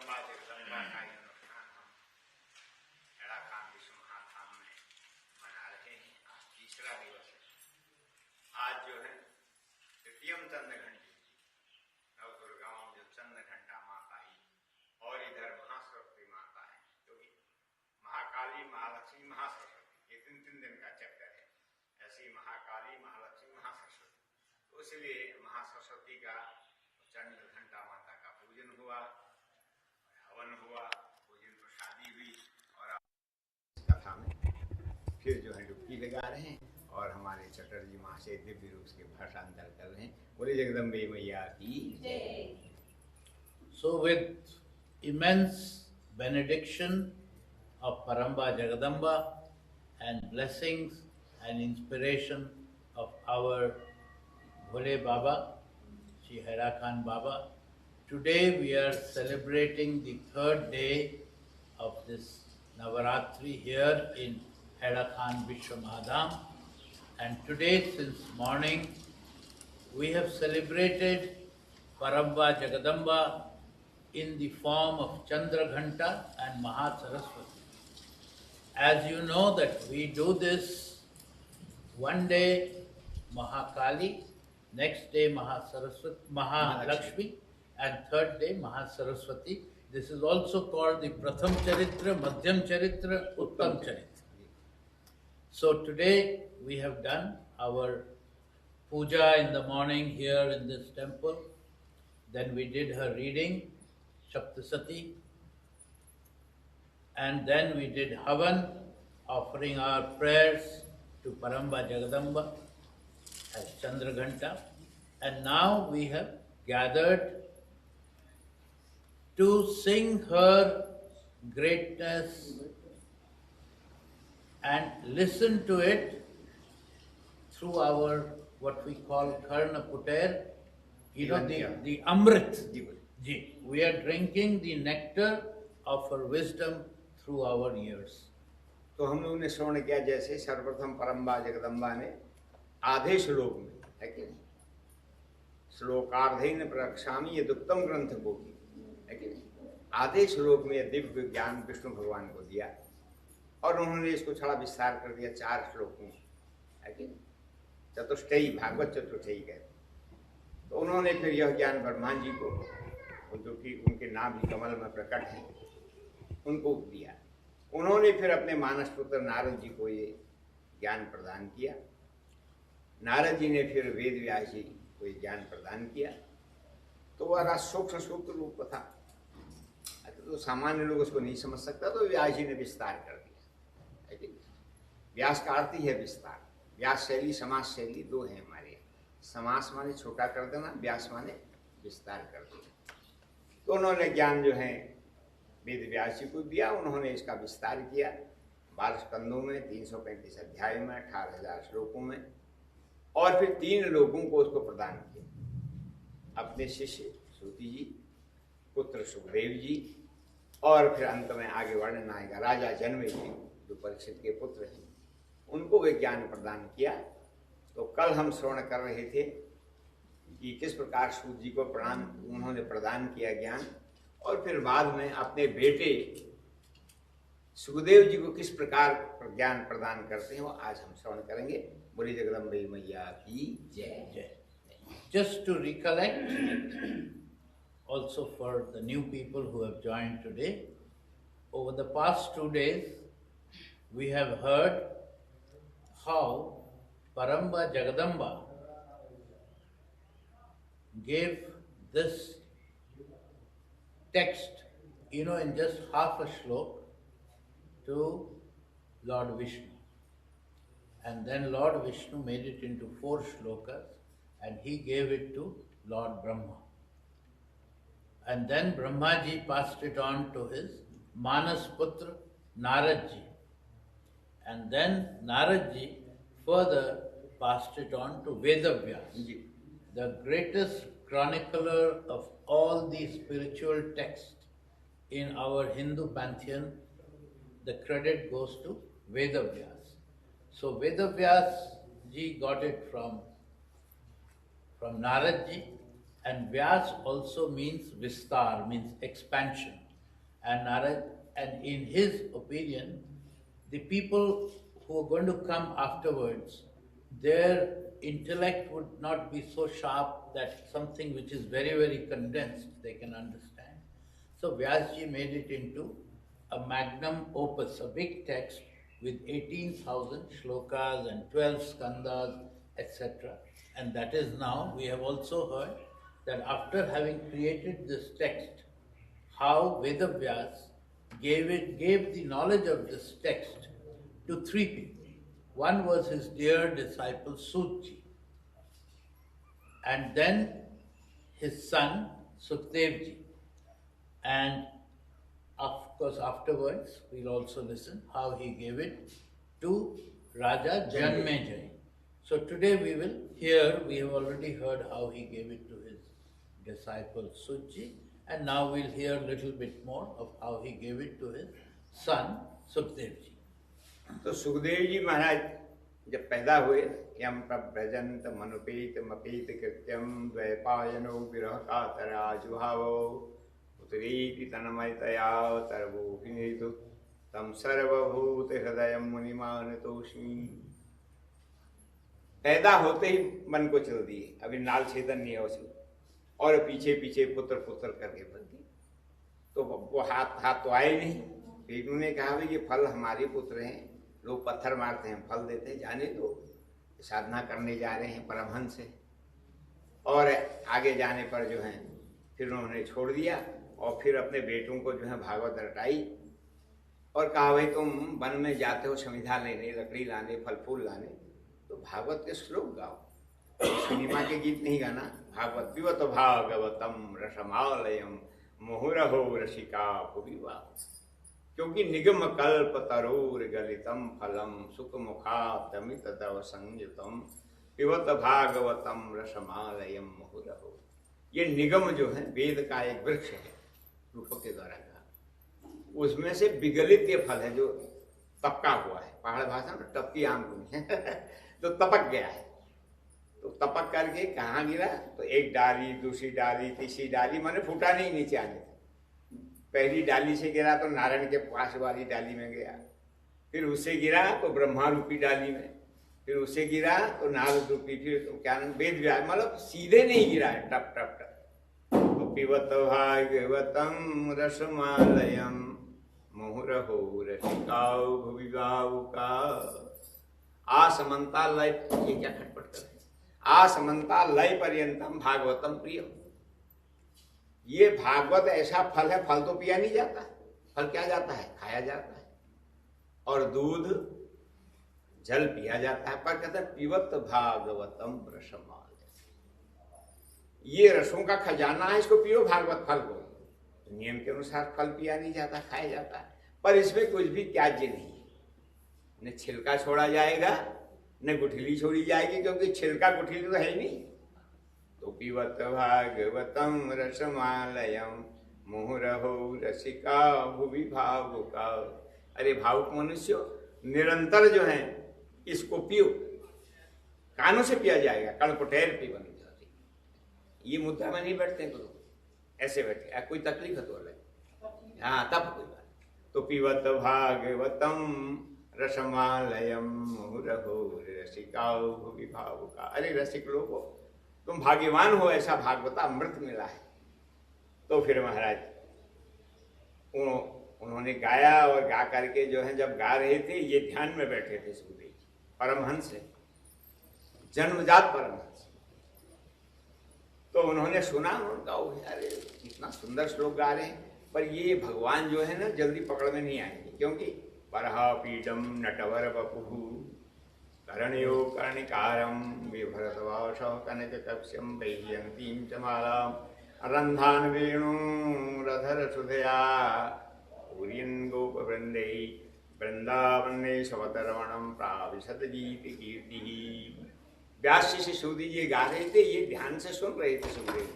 परम्बा जगदम्बा का ये अनुष्ठान हम हेड़ाखान विश्व महाधाम में मना रहे हैं। आज तीसरा दिवस है। आज जो है तृतीयम चंद्र घंटी नव दुर्गाओं जो चंद्र घंटा माता आई और इधर महासरस्वती माता है, क्योंकि महाकाली, महालक्ष्मी, महासरस्वती ये तीन दिन का चक्कर है। ऐसी महाकाली, महालक्ष्मी, महासरस्वती, तो इसलिए महासरस्वती का चंद्र घंटा माता का पूजन हुआ, हवन हुआ, पूजन प्रसादी हुई और कथा में फिर जो है डुबकी लगा रहे हैं और हमारे चटर्जी महाशय दिव्य रूप के भाषांतर कर रहे हैं। बोले जगदम्बे मैया की जय। So with immense benediction of Paramba Jagadamba and blessings and inspiration of our Bhole Baba, Shri Haira Khan Baba, today we are celebrating the third day of this Navaratri here in Haira Khan Vishwamadham. And today, since morning, we have celebrated Paramba Jagadamba in the form of Chandraghanta and Mahasaraswati. As you know that we do this one day Mahakali, next day Mahalakshmi, and third day Mahasaraswati. This is also called the Pratham Charitra, Madhyam Charitra, Uttam Charitra. So today we have done our puja in the morning here in this temple. Then we did her reading, Shaptasati. And then we did Havan, offering our prayers to Paramba Jagadamba as Chandraghanta. And now we have gathered to sing her greatness and listen to it through our what we call Karna Puter, the Amrit. Ji. We are drinking the nectar of her wisdom through our ears. तो हम लोगों ने श्रवण किया जैसे सर्वप्रथम परम्बा जगदम्बा ने आधे श्लोक में, है कि नहीं, श्लोकार्धेन प्ररक्षामि ये उत्तम ग्रंथ बोगी, है कि नहीं, आधे श्लोक में दिव्य ज्ञान विष्णु भगवान को दिया और उन्होंने इसको थोड़ा विस्तार कर दिया 4 श्लोकों में, है कि नहीं, चतुष्टयी, भागवत चतुष्टयी कहते। तो उन्होंने फिर यह ज्ञान ब्रह्मा जी को, जो कि उनके नाम भी कमल में प्रकट है, उनको दिया। उन्होंने फिर अपने मानस पुत्र नारद जी को ये ज्ञान प्रदान किया। नारद जी ने फिर वेद व्यास जी को ये ज्ञान प्रदान किया। तो वह सूक्ष्म सूत्र रूप था, तो सामान्य लोग उसको नहीं समझ सकता, तो व्यास जी ने विस्तार कर दिया। व्यास का अर्थ ही है विस्तार। व्यास शैली, समास शैली दो है हमारे। समास माने छोटा कर देना, व्यास माने विस्तार कर देना। तो उन्होंने ज्ञान जो है वेद व्यास जी को दिया, उन्होंने इसका विस्तार किया 12 स्कंदों में, 335 अध्याय में, 18,000 श्लोकों में, और फिर 3 लोगों को उसको प्रदान किया। अपने शिष्य सूति जी, पुत्र सुखदेव जी, और फिर अंत में आगे वर्णन आएगा राजा जनमेजय जी, जो परीक्षित के पुत्र हैं, उनको वे ज्ञान प्रदान किया। तो कल हम श्रवण कर रहे थे कि किस प्रकार सूत जी को उन्होंने प्रदान किया ज्ञान, और फिर बाद में अपने बेटे सुखदेव जी को किस प्रकार ज्ञान प्रदान करते हैं, वो आज हम श्रवण करेंगे। बोली जगदम्बे मैया की जय जय। Just to recollect, also for the new people who have joined today, over the past 2 days, we have heard how Paramba Jagadamba gave this text, in just half a shlok to Lord Vishnu. And then Lord Vishnu made it into 4 shlokas and he gave it to Lord Brahma. And then Brahma ji passed it on to his Manas Putra Narad ji. And then Narad ji further passed it on to Vedavyas, the greatest chronicler of all the spiritual texts in our Hindu pantheon. The credit goes to Vedavyas. So Vedavyas ji got it from Narad ji, and Vyas also means Vistar, means expansion. And Narad, and in his opinion, the people who are going to come afterwards, their intellect would not be so sharp that something which is very, very condensed they can understand. So Vyasji made it into a magnum opus, a big text with 18,000 shlokas and 12 skandhas, etc. And that is now, we have also heard that after having created this text, how Vedavyas gave the knowledge of this text to three people. One was his dear disciple Sutji, and then his son Sukdevji. And of course, afterwards, we'll also listen how he gave it to Raja Janmejai. So today we will hear, we have already heard how he gave it to his disciple Sutji, and now we'll hear a little bit more of how he gave it to his son Sukdevji. तो सुखदेव जी महाराज जब पैदा हुए, यम प्रव्रजंत मनुपेत मपेत कृत्यम द्वैपायनो विरह कातराजुहावो पुत्रीति तन्मयतया तरवोहिनेतु तम सर्वभूत हृदय मुनिमानतोषी। पैदा होते ही मन को चल दिए, अभी नाल छेदन नहीं है उसे, और पीछे पीछे पुत्र पुत्र करके बनती। तो वो हाथ तो आए नहीं, फिर उन्होंने कहा भाई ये फल हमारे पुत्र हैं, लोग पत्थर मारते हैं फल देते हैं, जाने दो, साधना करने जा रहे हैं परमहंस से। और आगे जाने पर जो है फिर उन्होंने छोड़ दिया और फिर अपने बेटों को जो है भागवत रटाई और कहा भाई तुम वन में जाते हो समिधा लेने, लकड़ी लाने, फल फूल लाने, तो भागवत के श्लोक गाओ, सिनेमा के गीत नहीं गाना। भागवत पिबत भागवतम रसमालयम मुहुरहो रसिका भुवि, क्योंकि निगम कल्प तरोर गलितम फलम सुख मुखातमित तव संयुतम पिबत भागवतम रसमालयम मुहुरहो। ये निगम जो है वेद का एक वृक्ष है, रूपक के द्वारा कहा, उसमें से विगलित ये फल है जो तपका हुआ है, पहाड़ भाषा में टपकी आम को तो तपक गया है। तो तपक करके कहाँ गिरा, तो एक डाली, दूसरी डाली, तीसरी डाली, माने फूटा नहीं नीचे आने। पहली डाली से गिरा तो नारायण के पास वाली डाली में गया, फिर उससे गिरा तो ब्रह्मा रूपी डाली में, फिर उससे गिरा तो नारद रूपी, फिर तो क्या वेद व्यास, मतलब सीधे नहीं गिरा है, टप टप टप। तो पिबत भागवतम रसमालयम मुहुरहो रसिकाओ भुवि भावुका। आसमंता लय, ये क्या खटपट कर रहे हैं, आसमंता लय पर्यंतम भागवतम प्रियम। ये भागवत ऐसा फल है, फल तो पिया नहीं जाता, फल क्या जाता है, खाया जाता है, और दूध जल पिया जाता है, पर कहते हैं पिबत भागवतम रसमालय। ये रसों का खजाना है, इसको पियो भागवत फल को। नियम के अनुसार फल पिया नहीं जाता, खाया जाता है, पर इसमें कुछ भी त्याज्य नहीं है, न छिलका छोड़ा जाएगा न गुठली छोड़ी जाएगी, क्योंकि छिलका गुठली तो है ही नहीं। तो पिबत भागवतम रसमालयम मुहुरहो रसिका भुवि भावुका। अरे भावुक मनुष्य, निरंतर जो है इसको पियो, कानों से पिया जाएगा, कणकुटेर पी बन जाती। ये मुद्दा में नहीं बैठते गुरु, ऐसे बैठे, कोई तकलीफ है तो अलग, हाँ तब कोई बात। तो पिबत भागवतम रसमालयम मुहुरहो रसिका भुवि भावुका। अरे रसिक लोगों, तुम भाग्यवान हो, ऐसा भागवता अमृत मिला है। तो फिर महाराज उन्होंने गाया, और गा करके जो है जब गा रहे थे, ये ध्यान में बैठे थे सुखदेव जी, परमहंस है, जन्मजात परमहंस। तो उन्होंने सुना, उन्होंने कहा अरे कितना सुंदर श्लोक गा रहे हैं, पर ये भगवान जो है ना जल्दी पकड़ में नहीं आएंगे, क्योंकि परहा पीडम नटवर बपुहु करणयो कर्णिकारं विभरतवाश कनककक्ष्यं वैजयन्तीं च मालां रन्धान वेणुरधर सुधया पूर्यन् गोपवृन्दैः वृन्दावने शवतरमणं प्राविशत गीति कीर्तिः। व्यास जी से सूदी ये गा रहे थे, ये ध्यान से सुन रहे थे सुखदेव,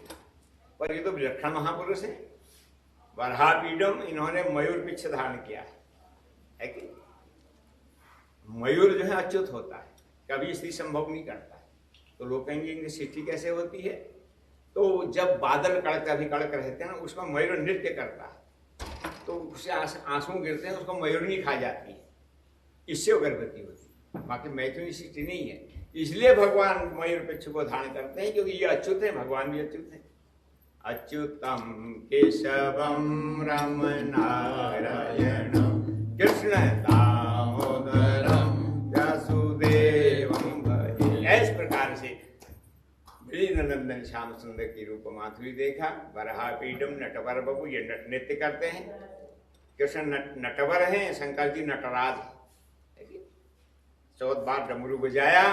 पर ये तो विलक्षण महापुरुष है। वराहपीडम, इन्होंने मयूर पिच्छ धारण किया है कि मयूर जो है अच्युत होता है, कभी स्त्री संभोग नहीं करता है। तो लोग कहेंगे इनकी सृष्टि कैसे होती है, तो जब बादल कड़क, अभी कड़क रहते हैं ना, उसमें मयूर नृत्य करता है, तो उससे आंसू गिरते हैं, उसको मयूरनी खा जाती है, इससे वो गर्भवती होती है। बाकी मैथुनी सृष्टि नहीं है, इसलिए भगवान मयूर पिच्छ को धारण करते हैं, क्योंकि ये अच्युत है, भगवान भी अच्युत है। अच्युतम केशवम राम नारायणम कृष्ण दामोदरम वासुदेवम भजे। इस प्रकार से नंदन श्याम सुंदर की रूप माधुरी देखा। बरहा पीडम नटवर बबू, ये नृत्य करते हैं। कृष्ण नटवर हैं, शंकर जी नटराज है। 14 बार डमरू बजाया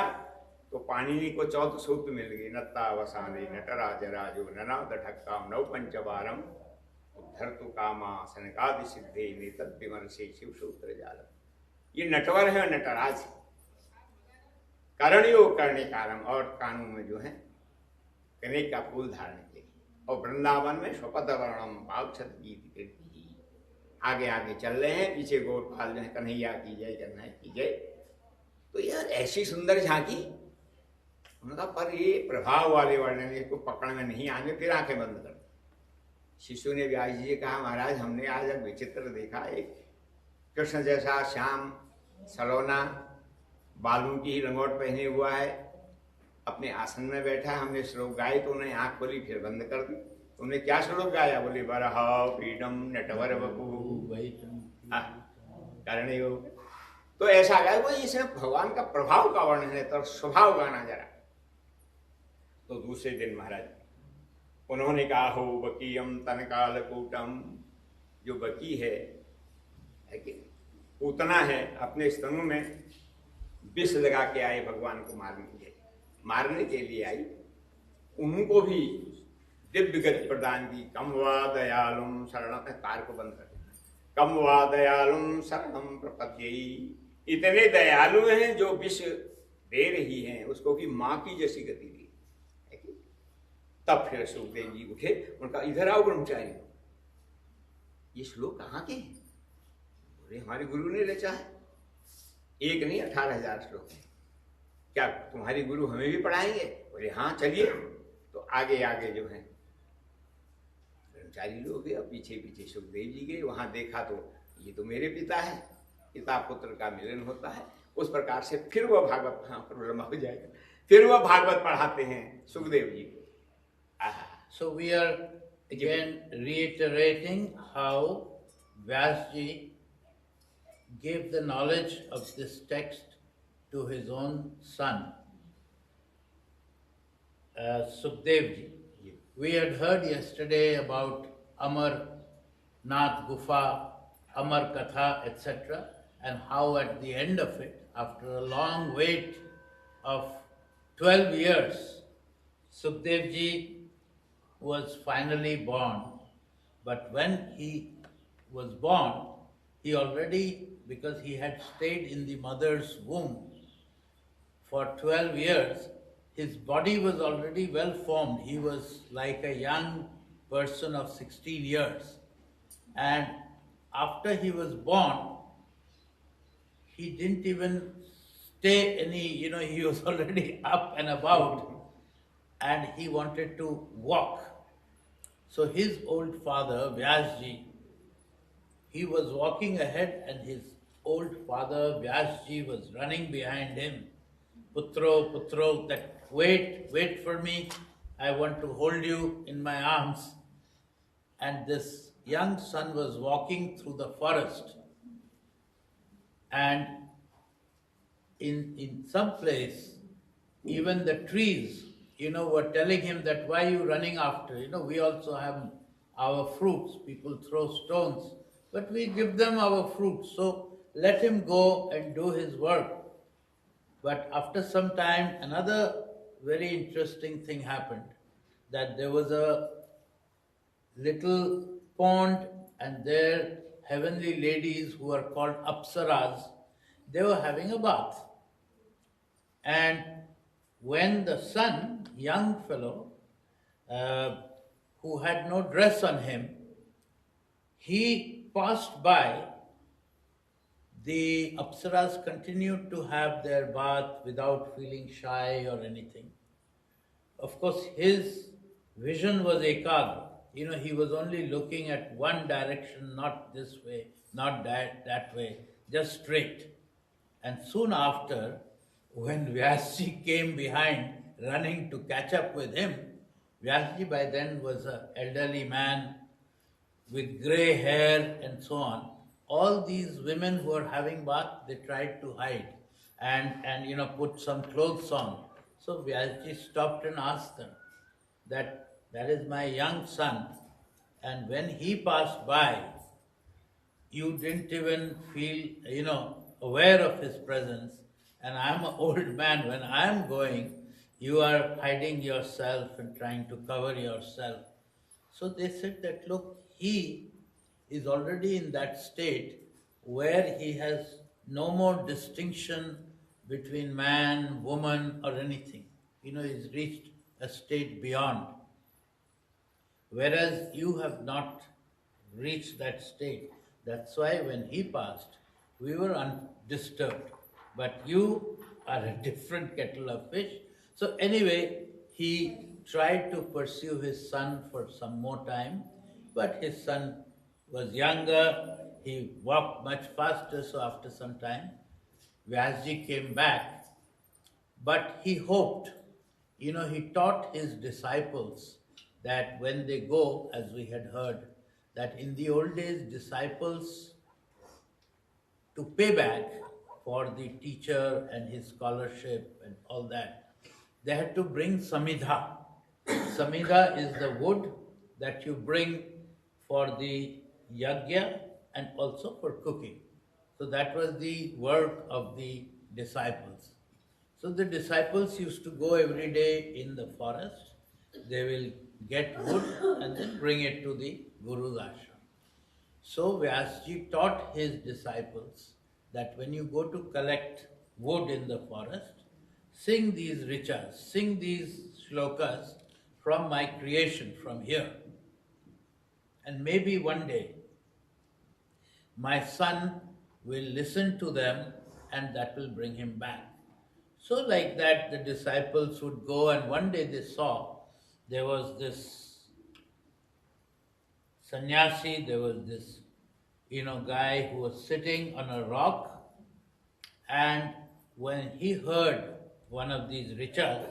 तो पाणिनि को 14 सूत्र मिल गई। नत्ता वसाने नटराज राजो ननाद ठक्काम नौ पंचवारम उद्धर्तु कामा सनकादि सिद्धे नेतद विमर्शे शिव सूत्र जालम। ये नटवर है और नटराज है। करण योग करने कारण और कानून में जो है कनेक का फूल धारण के लिए, और वृंदावन में स्वपद वर्णम पाक्षत गीत कीर्ति। आगे आगे चल रहे हैं, पीछे गोपाल जो है कन्हैया की जय, कन्हैया की जय। तो यार ऐसी सुंदर झांकी। उन्होंने कहा पर ये प्रभाव वाले वर्णन इसको पकड़ में नहीं आने, फिर आंखें बंद कर। शिशु ने व्यास जी से कहा, महाराज हमने आज एक विचित्र देखा, एक कृष्ण जैसा श्याम सलोना बालों की ही लंगोट पहने हुआ है, अपने आसन में बैठा। हमने श्लोक गाए तो उन्हें आंख खोली फिर बंद कर दी। तुमने क्या श्लोक गाया? बोले बरहा पीडम नटवर बपू करणे योग। तो ऐसा गाया वो, इसमें भगवान का प्रभाव का वर्णन है, तो स्वभाव गाना जरा। तो दूसरे दिन महाराज उन्होंने कहा, हो बकीयम तनकाल कूटम। जो बकी है कि पूतना है, अपने स्तनों में विष लगा के आए भगवान को मारने के लिए आई। उनको भी दिव्य गति प्रदान की। कम वा दयालुम शरणम, कार को बंद कर देना। कम वा दयालुम शरणम प्रपद्येयी। इतने दयालु हैं जो विष दे रही हैं उसको भी मां की जैसी गति दी। तब फिर सुखदेव जी उठे, उनका इधर आओ ब्रह्मचारी, ये श्लोक कहाँ के हैं? बोले हमारे गुरु ने रचा है। एक नहीं 18,000 श्लोक है। क्या तुम्हारी गुरु हमें भी पढ़ाएंगे? बोले हाँ चलिए। तो आगे आगे जो है ब्रह्मचारी लोग गए, पीछे पीछे सुखदेव जी गए। वहां देखा तो ये तो मेरे पिता है, पिता पुत्र का मिलन होता है। उस प्रकार से फिर वह भागवत, हाँ प्रॉब्लम हो जाएगा, फिर वह भागवत पढ़ाते हैं Sukhdev ji. So we are again reiterating how Vyasji gave the knowledge of this text to his own son, Sukhdevji. We had heard yesterday about Amar Nath Gufa, Amar Katha, etc., and how at the end of it, after a long wait of 12 years, Sukhdevji was finally born. But when he was born, he already, because he had stayed in the mother's womb for 12 years, his body was already well formed. He was like a young person of 16 years. And after he was born, he didn't even stay any, he was already up and about, and he wanted to walk. So his old father, Vyasji, he was walking ahead and his old father, Vyasji, was running behind him. Putro, Putro, that wait for me, I want to hold you in my arms. And this young son was walking through the forest. And in some place, even the trees, were telling him that why are you running after? We also have our fruits. People throw stones, but we give them our fruits. So let him go and do his work. But after some time, another very interesting thing happened, that there was a little pond and there heavenly ladies who are called Apsaras, they were having a bath. And when the son, young fellow, who had no dress on him, he passed by, the Apsaras continued to have their bath without feeling shy or anything. Of course, his vision was ekagra. he was only looking at one direction, not this way, not that way, just straight. And soon after, when Vyasji came behind, running to catch up with him, Vyasji by then was an elderly man with grey hair and so on. All these women who were having bath, they tried to hide and put some clothes on. So Vyasji stopped and asked them that is my young son, and when he passed by, you didn't even feel, aware of his presence. And I'm an old man. When I'm going, you are hiding yourself and trying to cover yourself. So they said that, look, he is already in that state where he has no more distinction between man, woman, or anything. He's reached a state beyond. Whereas you have not reached that state. That's why when he passed, we were undisturbed. But you are a different kettle of fish. So anyway, he tried to pursue his son for some more time, but his son was younger, he walked much faster, so after some time, Vyasji came back, but he hoped, he taught his disciples that when they go, as we had heard, that in the old days, disciples, to pay back for the teacher and his scholarship and all that, they had to bring samidha. Samidha is the wood that you bring for the yajna and also for cooking. So that was the work of the disciples. So the disciples used to go every day in the forest. They will get wood and then bring it to the Guru's ashram. So Vyasji taught his disciples that when you go to collect wood in the forest, sing these richas, sing these shlokas from my creation, from here. And maybe one day my son will listen to them and that will bring him back. So like that the disciples would go, and one day they saw there was this sannyasi, there was this guy who was sitting on a rock, and when he heard one of these richas,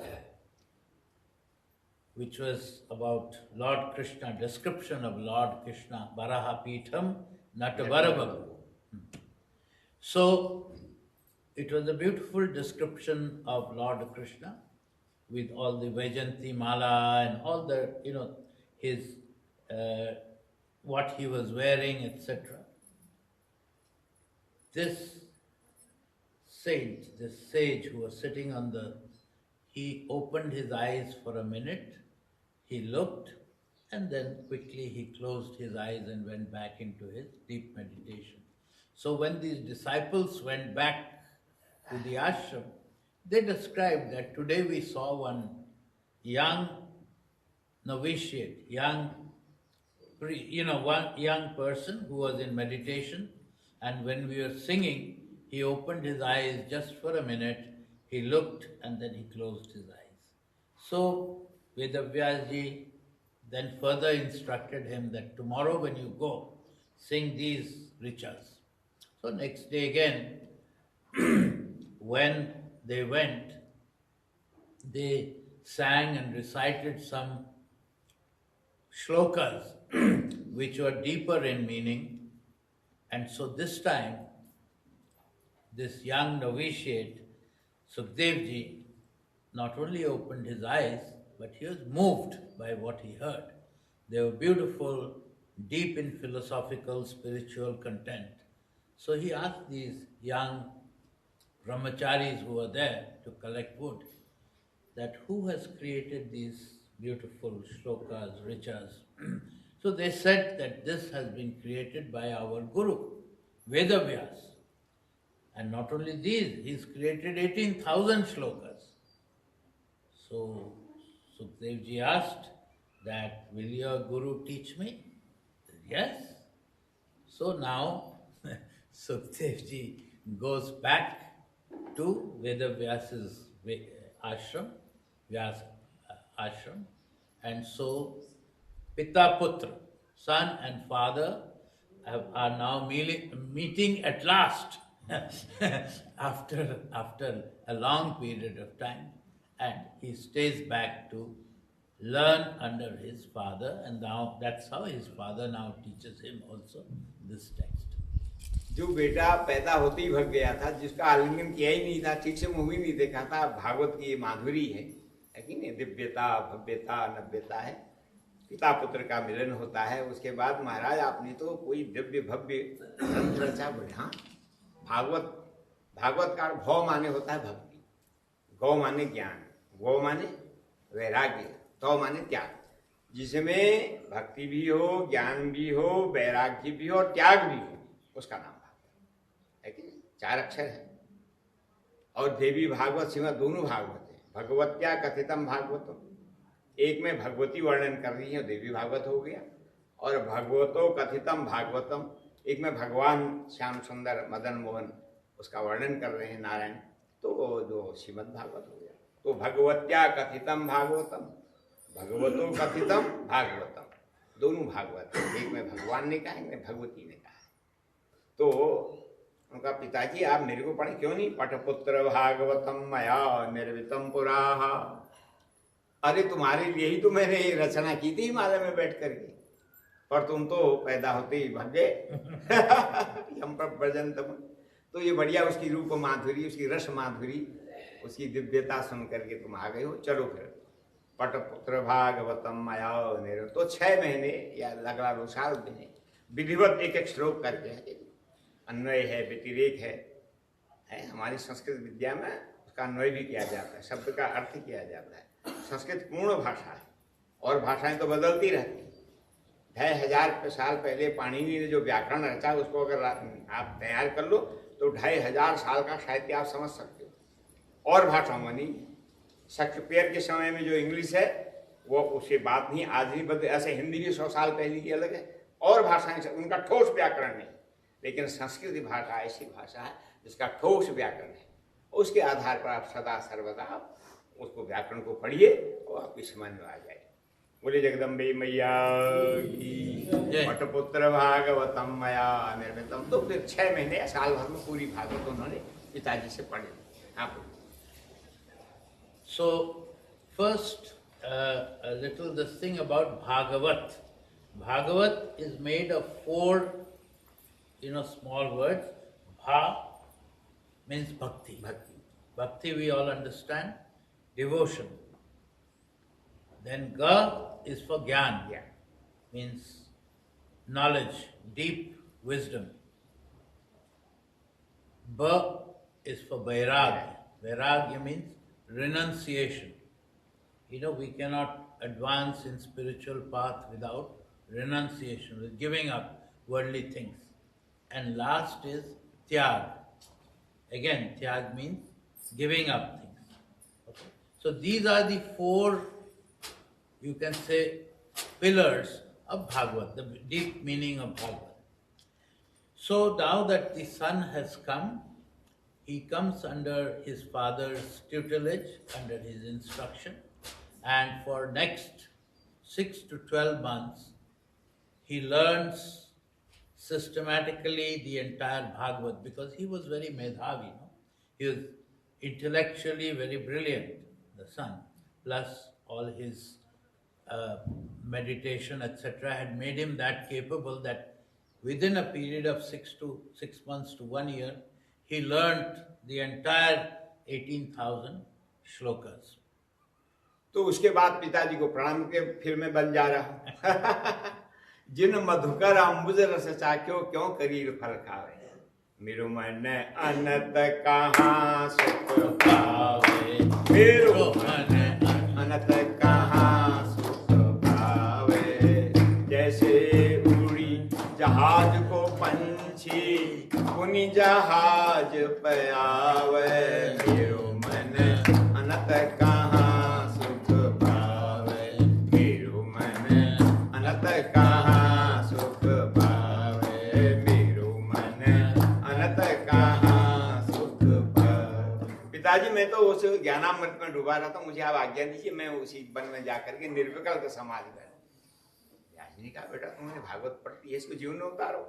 which was about Lord Krishna, description of Lord Krishna, Baraha Pitham Natavarababu. So it was a beautiful description of Lord Krishna with all the Vajanti Mala and all the, his, what he was wearing, etc. This saint, this sage who was sitting he opened his eyes for a minute, he looked, and then quickly he closed his eyes and went back into his deep meditation. So when these disciples went back to the ashram, they described that today we saw one young novitiate, one young person who was in meditation, and when we were singing, he opened his eyes just for a minute, he looked, and then he closed his eyes. So Vedavyasji then further instructed him that tomorrow when you go, sing these richas. So next day again, when they went, they sang and recited some shlokas which were deeper in meaning. And so this time, this young novitiate, Sukhdevji, not only opened his eyes, but he was moved by what he heard. They were beautiful, deep in philosophical, spiritual content. So he asked these young brahmacharis who were there to collect wood, that who has created these beautiful shlokas, richas? So they said that this has been created by our Guru, Vedavyas. And not only these, he's created 18,000 shlokas. So Sukhdevji asked that, will your Guru teach me? Yes. So now Sukhdevji goes back to Vedavyas's ashram, Vyasa ashram, and so Pita Putra, son and father, are now meeting at last after a long period of time, and he stays back to learn under his father, and now that's how his father now teaches him also this text. जो बेटा पैदा होते ही भग गया था, जिसका आलिंगन किया ही नहीं था, ठीक से मूवी नहीं देखा था, भागवत की ये माधुरी है कि नहीं, दिव्यता भव्यता नव्यता है, पिता पुत्र का मिलन होता है। उसके बाद महाराज आपने तो कोई दिव्य भव्य ग्रंथ रचा बढ़ा। भागवत का भव माने होता है भक्ति, गौ माने ज्ञान, गौ माने वैराग्य, तौ माने त्याग, जिसमें भक्ति भी हो, ज्ञान भी हो, वैराग्य भी हो और त्याग भी हो, उसका नाम भागवत है कि नहीं। 4 अक्षर है। और देवी भागवत सिवा दोनों भागवत है। भगवत्या कथितम भागवतम, एक में भगवती वर्णन कर रही है, देवी भागवत हो गया, और भगवतो कथितम भागवतम, एक में भगवान श्याम सुंदर मदन मोहन उसका वर्णन कर रहे हैं नारायण, तो जो श्रीमद् भागवत हो गया। तो भगवत्या कथितम भागवतम, भगवतो कथितम भागवतम, दोनों भागवत है। एक में भगवान ने कहा, एक में भगवती ने कहा। तो उनका पिताजी आप मेरे को पढ़े क्यों नहीं, पटपुत्र भागवतम मया निर्वितम पुराह, अरे तुम्हारे लिए ही तो मैंने ये रचना की थी हिमालय में बैठ करके, पर तुम तो पैदा होते ही भाग गए यम प्रजंतम। तो ये बढ़िया उसकी रूप माधुरी, उसकी रस माधुरी, उसकी दिव्यता सुन करके तुम आ गए हो। चलो फिर पटपुत्र भागवतम मया निर्वितम, तो 6 महीने या लगभग 2 साल महीने विधिवत एक श्लोक करके है, अन्वय है, व्यतिरेक है। हमारी संस्कृत विद्या में उसका अन्वय भी किया जाता है, शब्द का अर्थ किया जाता है। संस्कृत पूर्ण भाषा है और भाषाएं तो बदलती रहती हैं। 2500 साल पहले पाणिनि ने जो व्याकरण रचा, उसको अगर आप तैयार कर लो तो 2500 साल का साहित्य आप समझ सकते हो। और भाषाओं में शेक्सपियर के समय में जो इंग्लिश है वो उससे बात नहीं, आज नहीं बदले। ऐसे हिंदी भी 100 साल पहले की अलग है, और भाषाएं उनका ठोस व्याकरण नहीं, लेकिन संस्कृत भाषा ऐसी भाषा है जिसका ठोस व्याकरण है। उसके आधार पर आप सदा सर्वदा उसको व्याकरण को पढ़िए और आपकी समझ में आ जाए। बोले जगदम्बे मैया की, पटपुत्र भागवतम मया निर्मितम। तो फिर 6 महीने या साल भर में पूरी भागवत उन्होंने पिताजी से पढ़ी। आप So first a little this thing about Bhagavat. Bhagavat is made of 4 small words. Bha means bhakti. Bhakti we all understand, devotion. Then Ga is for Gyan, means knowledge, deep wisdom. Ba is for Vairagya. Vairagya means renunciation. We cannot advance in spiritual path without renunciation, with giving up worldly things. And last is Tyag. Again, Tyag means giving up things. Okay? So these are the 4, you can say, pillars of Bhagavad, the deep meaning of Bhagavad. So now that the son has come, he comes under his father's tutelage, under his instruction, and for next 6 to 12 months, he learns systematically the entire Bhagavad, because he was very medhavi. He was intellectually very brilliant, the son, plus all his meditation, etc., had made him that capable that within a period of 6 months to 1 year, he learnt the entire 18,000 shlokas. तो उसके बाद पिताजी को प्रणाम के फिर मैं बन जा रहा जिन मधुकर अम्बुज रस चाख्यो क्यों करीर फल खावे, मेरो मन अनंत कहाँ सुख पावे, मेरो मन अनंत कहाँ सुख पावे। जैसे उड़ी जहाज को पंछी पुनि जहाज पे आवे, मेरो मन अनंत कहाँ सुख पावे, मेरो मन अनंत कहाँ सुख पावे, मेरो मन अनंत कहाँ सुख पावे। पिताजी मैं तो उस ज्ञानामृत में डूबा रहा था, मुझे आप आज्ञा दीजिए मैं उसी वन में जाकर के निर्विकल्प समाधि करूं। ने कहा बेटा तुमने भागवत पढ़ती है, इसको जीवन में उतारो।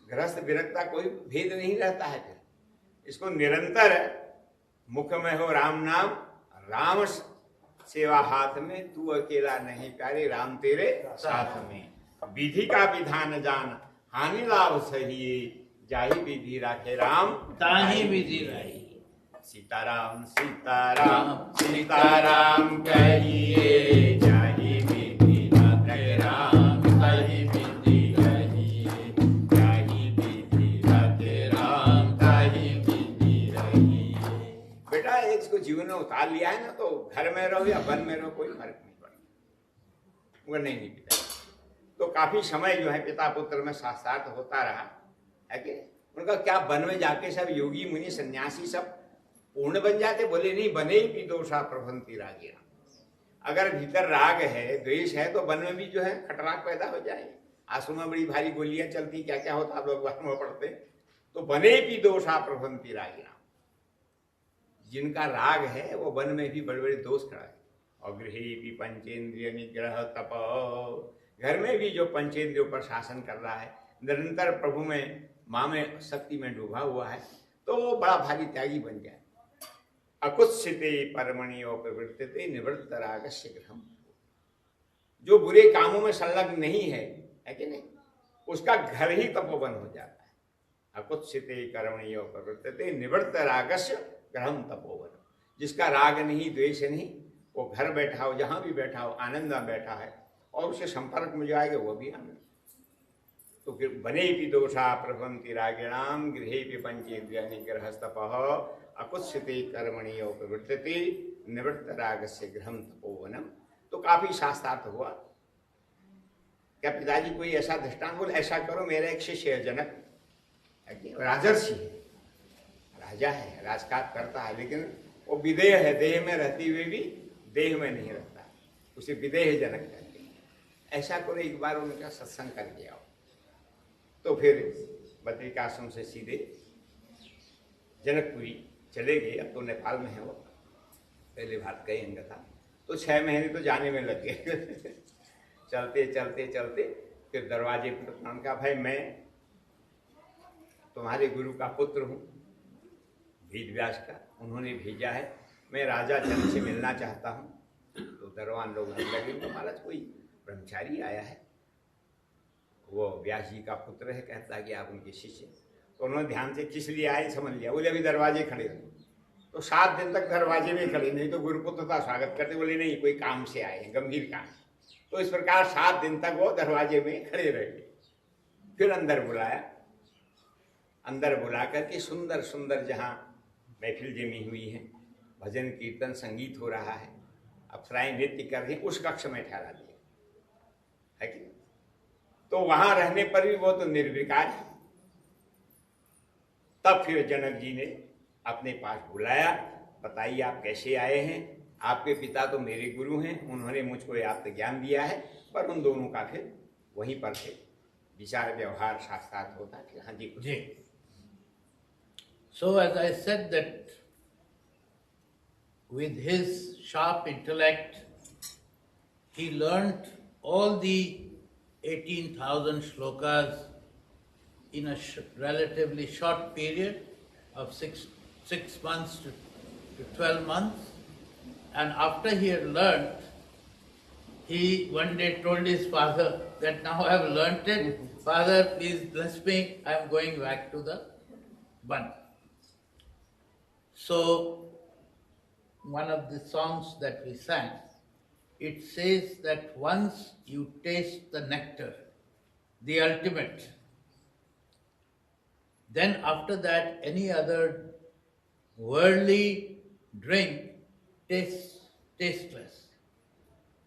गृहस्थ विरक्ता कोई भेद नहीं रहता है, फिर इसको निरंतर मुख में हो राम नाम, राम सेवा हाथ में, तू अकेला नहीं प्यारे राम तेरे साथ में। विधि का विधान जान हानि लाभ सही, जाहि विधि राखे राम ताहि विधि रही। सीताराम सीताराम सीताराम कहिए, जाहि विधि राखे राम ताहि विधि रहिए, जाहि विधि राखे राम ताहि विधि रहिए। बेटा इसको जीवन में उतार लिया है ना, तो घर में रहो या वन में रहो कोई फर्क नहीं पड़ता। वो नहीं पिता, तो काफी समय जो है पिता पुत्र में साथ साथ होता रहा है कि उनका क्या वन में जाके सब योगी मुनि सन्यासी सब पूर्ण बन जाते? बोले नहीं, बने ही भी दोषा प्रभंती रागिया। अगर भीतर राग है, द्वेष है, तो वन में भी जो है खटराग पैदा हो जाए। आंसू में बड़ी भारी गोलियां चलती, क्या क्या होता आप लोग वन में पढ़ते। तो बने भी दोषा प्रभंती रागिया, जिनका राग है वो वन में भी बड़े बड़े दोष कराए। और गृहे भी पंचेंद्रिय निग्रह तप, घर में भी जो पंचेंद्रियों पर शासन कर रहा है, निरंतर प्रभु में माँ में शक्ति में डूबा हुआ है, तो वो बड़ा भारी त्यागी बन जाए। अकुत्सिते परमणि प्रवृत्ते निवृत्त रागस्य गृहम्, जो बुरे कामों में संलग्न नहीं है कि नहीं, उसका घर ही तपोवन हो जाता है। अकुत्सिते कर्मणि प्रवृत्ते निवृत्त रागस्य गृहम् तपोवन, जिसका राग नहीं द्वेष नहीं, वो घर बैठा हो, जहां भी बैठा हो, आनंद में बैठा है, और उससे संपर्क में जो आएगा वो भी आनंद। तो फिर बने भी दोषा प्रभंति रागिणाम, गृहे भी पंचेन्द्रिय निग्रह तपः, अकुत्सिते कर्मणि प्रवृत्ते निवृत्त रागस्य गृहम् तपोवनम। तो काफी शास्त्रार्थ हुआ। क्या पिताजी कोई ऐसा दृष्टांत बोले, ऐसा करो। मेरा एक शिष्य है जनक, राजर्षि है, राजा है, राजकाज करता है, लेकिन वो विदेह है, देह में रहते हुए भी देह में नहीं रहता, उसे विदेह जनक कहते हैं। ऐसा करो, एक बार उनका सत्संग करके आओ। तो फिर बद्रिकाश्रम से सीधे जनकपुरी चले गए। अब तो नेपाल में है वो, पहले बात गए अंग था, तो 6 महीने तो जाने में लग गए। चलते चलते चलते फिर दरवाजे पर प्रणाम कहा, भाई मैं तुम्हारे गुरु का पुत्र हूँ, वेद व्यास का, उन्होंने भेजा है, मैं राजा जनक से मिलना चाहता हूँ। तो दरवान लोग लगे, तो महाराज कोई ब्रह्मचारी आया है, वो व्यास जी का पुत्र है, कहता है कि आप उनके शिष्य। तो उन्होंने ध्यान से किस लिए आए समझ लिया, बोले अभी दरवाजे खड़े रहे। तो 7 दिन तक दरवाजे में खड़े, नहीं तो गुरुपुत्र का स्वागत करते, बोले नहीं कोई काम से आए हैं, गंभीर काम। तो इस प्रकार 7 दिन तक वो दरवाजे में खड़े रहे। फिर अंदर बुलाया, अंदर बुला करके सुंदर सुंदर जहाँ महफिल जमी हुई है, भजन कीर्तन संगीत हो रहा है, अप्सराएं नृत्य कर रही, उस कक्ष में ठहरा दिया है कि। तो वहां रहने पर भी वो तो निर्विकार है। तब फिर जनक जी ने अपने पास बुलाया, बताइए आप कैसे आए हैं। आपके पिता तो मेरे गुरु हैं, उन्होंने मुझको आत्म ज्ञान दिया है। पर उन दोनों का फिर वहीं पर से विचार व्यवहार शास्त्रार्थ होता है। हाँ जी जी। So as I said that with his sharp intellect, he learnt all the 18,000 shlokas in a relatively short period of six months to 12 months. And after he had learnt, he one day told his father that now I have learnt it. Father, please bless me, I am going back to the Ban. So, one of the songs that we sang, it says that once you taste the nectar, the ultimate, then after that any other worldly drink tastes tasteless.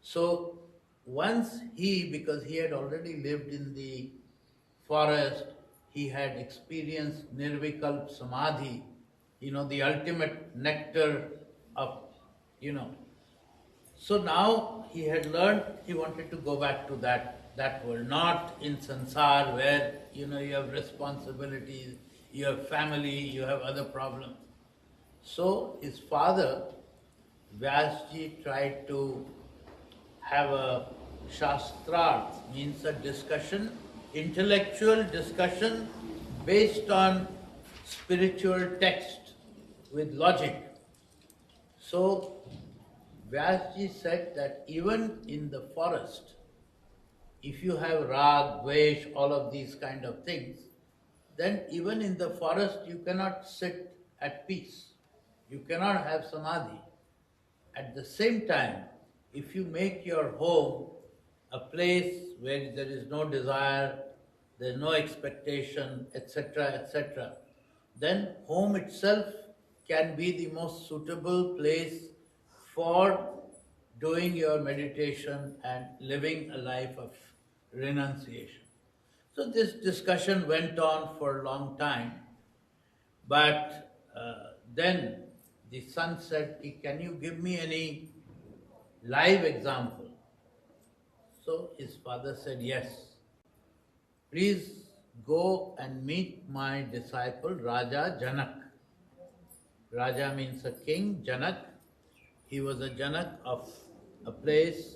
So once because he had already lived in the forest, he had experienced Nirvikalp Samadhi, the ultimate nectar of, So now he had learned, he wanted to go back to that world, not in sansar where, you have responsibilities, you have family, you have other problems. So his father, Vyasji, tried to have a Shastrarth means a discussion, intellectual discussion based on spiritual text with logic. So Vyasji said that even in the forest, if you have rag, dvesh, all of these kind of things, then even in the forest you cannot sit at peace. You cannot have samadhi. At the same time, if you make your home a place where there is no desire, there is no expectation, etc., etc., then home itself can be the most suitable place for doing your meditation and living a life of renunciation. So this discussion went on for a long time, but then the son said, "Can you give me any live example?" So his father said, "Yes. Please go and meet my disciple Raja Janak." Raja means a king, Janak. He was a Janak of a place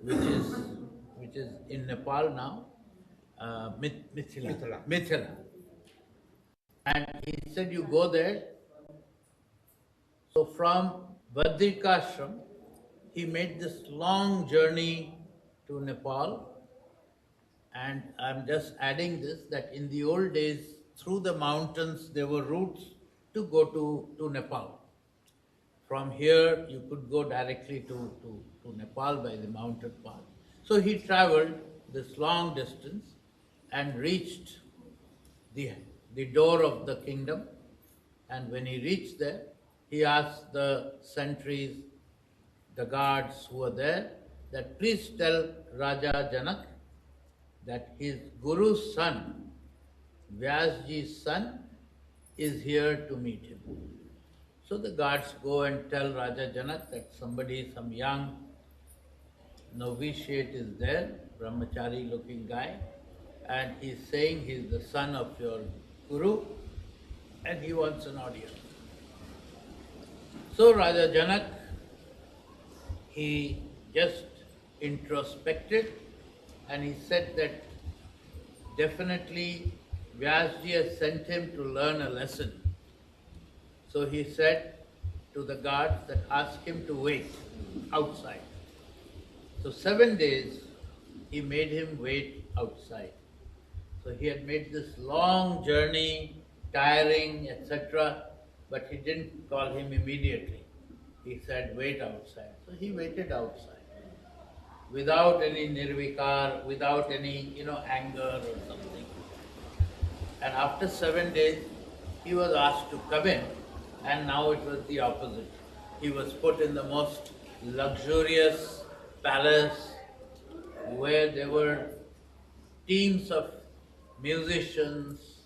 which is in Nepal now, Mithila. Mithila. And he said, "You go there." So from Badrikashram, he made this long journey to Nepal. And I'm just adding this, that in the old days, through the mountains, there were routes to go to Nepal. From here, you could go directly to Nepal by the mountain path. So he traveled this long distance and reached the door of the kingdom. And when he reached there, he asked the sentries, the guards who were there, that please tell Raja Janak that his Guru's son, Vyasji's son, is here to meet him. So the guards go and tell Raja Janak that somebody, some young novitiate is there, brahmachari looking guy, and he's saying he's the son of your Guru and he wants an audience. So Raja Janak, he just introspected and he said that definitely Vyasji has sent him to learn a lesson. So he said to the guards that ask him to wait outside. So 7 days he made him wait outside. So he had made this long journey, tiring, etc., but he didn't call him immediately. He said, "Wait outside." So he waited outside, without any nirvikar, without any, anger or something. And after 7 days, he was asked to come in, and now it was the opposite. He was put in the most luxurious palace where there were teams of musicians,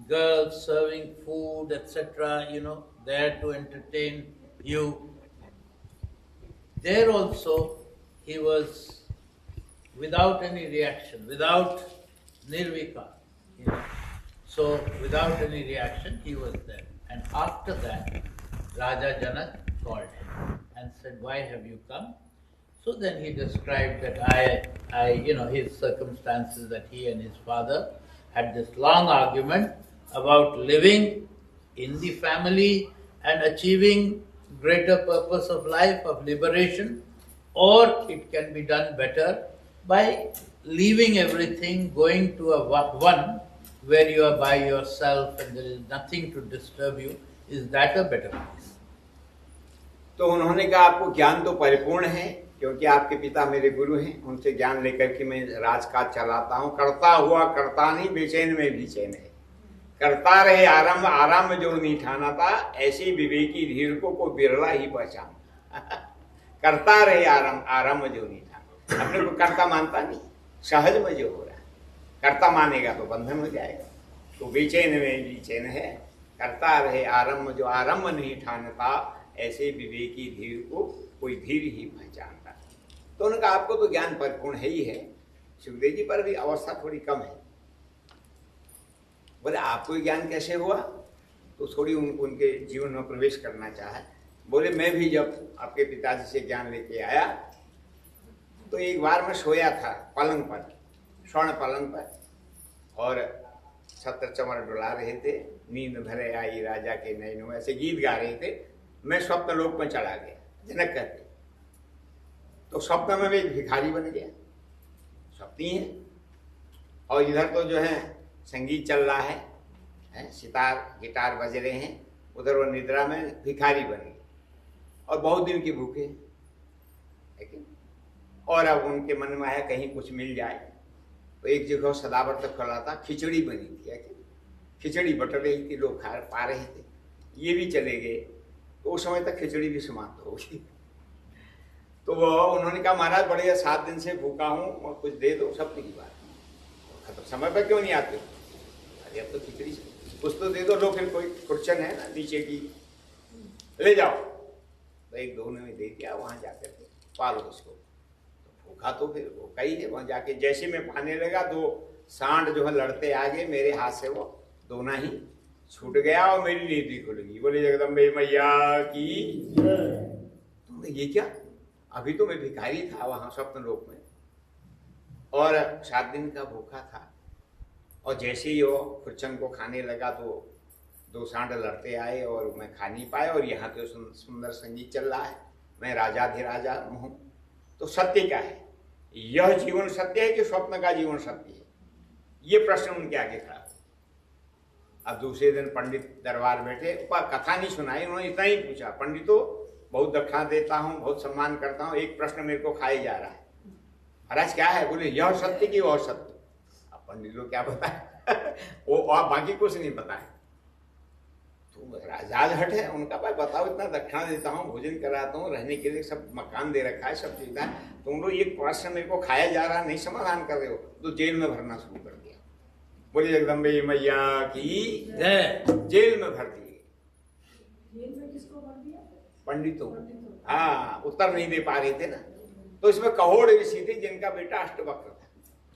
girls serving food, etc., there to entertain you. There also, he was without any reaction, without nirvikar. So, without any reaction, he was there. And after that, Raja Janak called him and said, "Why have you come?" So then he described that his circumstances, that he and his father had this long argument about living in the family and achieving greater purpose of life, of liberation, or it can be done better by leaving everything, going to a one where you are by yourself and there is nothing to disturb you. Is that a better place? तो उन्होंने कहा, आपको ज्ञान तो परिपूर्ण है, क्योंकि आपके पिता मेरे गुरु हैं, उनसे ज्ञान लेकर के मैं राजकाज चलाता हूँ। करता हुआ करता नहीं, बेचैन में भी चैन है। करता रहे आराम, आराम में जो नहीं ठाना था, ऐसी विवेकी धीर को बिरला ही पहचान। करता रहे आराम, आराम में जो नहीं ठाना। अपने को कर्ता मानता नहीं, सहज में जो हो रहा है। कर्ता मानेगा तो बंधन हो जाएगा। तो बेचैन में भी चैन है। करता रहे आराम में जो आराम नहीं ठानता, ऐसे विवेकी धीर को कोई धीर ही पहचानता। तो उन्होंने कहा, आपको तो ज्ञान परिपूर्ण है ही है, सुखदेव जी पर भी अवस्था थोड़ी कम है। बोले, आपको ज्ञान कैसे हुआ? तो थोड़ी उनके जीवन में प्रवेश करना चाहा। बोले, मैं भी जब आपके पिताजी से ज्ञान लेके आया तो एक बार मैं सोया था पलंग पर, स्वर्ण पलंग पर, और छत्र चमर डुला रहे थे, नींद भरे आई राजा के नैनों, ऐसे गीत गा रहे थे। मैं स्वप्न लोक में चला गया, जनक कहते। तो स्वप्न में मैं एक भिखारी बन गया, स्वप्नी है, और इधर तो जो है संगीत चल रहा है, सितार गिटार बज रहे हैं, उधर वो निद्रा में भिखारी बन गए, और बहुत दिन की भूखे, लेकिन और अब उनके मन में आया कहीं कुछ मिल जाए। तो एक जगह सदाबत तक खड़ा था, खिचड़ी बनी थी, खिचड़ी बट रही थी, लोग खा पा रहे थे, ये भी चले गए। तो उस समय तक खिचड़ी भी समाप्त हो गई। तो वो उन्होंने कहा महाराज बढ़िया 7 दिन से भूखा हूँ और कुछ दे दो, सब की बात खत्म, समय पर क्यों नहीं आते? अरे अब तो खिचड़ी कुछ तो दे दो। लो फिर कोई खुर्चन है ना नीचे की, ले जाओ। तो एक दो ने दे दिया, वहां जाकर के पालो उसको। तो भूखा तो फिर भूखा ही है, वहां जाके जैसे मैं पाने लगा, 2 सांड जो है लड़ते आगे, मेरे हाथ से वो दोना ही छूट गया और मेरी नींद भी खुल गई। बोले जगदम्बे मैया की। तुमने ये क्या? अभी तो मैं भिखारी था वहां स्वप्न लोक में, और 7 दिन का भूखा था, और जैसे ही वो खुर्चन को खाने लगा तो 2 सांड लड़ते आए और मैं खा नहीं पाया। और यहाँ तो सुंदर संगीत चल रहा है, मैं राजाधिराजा हूँ। तो सत्य क्या है? यह जीवन सत्य है कि स्वप्न का जीवन सत्य है? ये प्रश्न उनके आगे खड़ा। अब दूसरे दिन पंडित दरबार बैठे, कथा नहीं सुनाई, उन्होंने इतना ही पूछा, पंडितों बहुत दक्षिणा देता हूँ, बहुत सम्मान करता हूँ, एक प्रश्न मेरे को खाए जा रहा है। महाराज क्या है? बोले यह सत्य कि वह सत्य। अब पंडित लोग क्या बताए वो और बाकी कुछ नहीं बताए। तो राजाज हट है उनका, भाई बताओ, इतना दक्षिणा देता हूँ, भोजन कराता हूँ, रहने के लिए सब मकान दे रखा है, सब सुविधा है, तुम लोग एक प्रश्न मेरे को खाया जा रहा, नहीं समाधान कर रहे हो, तो जेल में भरना शुरू कर दिया। बोले जगदम्बे मैया की जेल में भर दिए। जेल में किसको भर दिया? पंडितों। हाँ, उत्तर नहीं दे पा रहे थे ना। तो इसमें कहोड़ ऋषि थे जिनका बेटा अष्टवक्र था,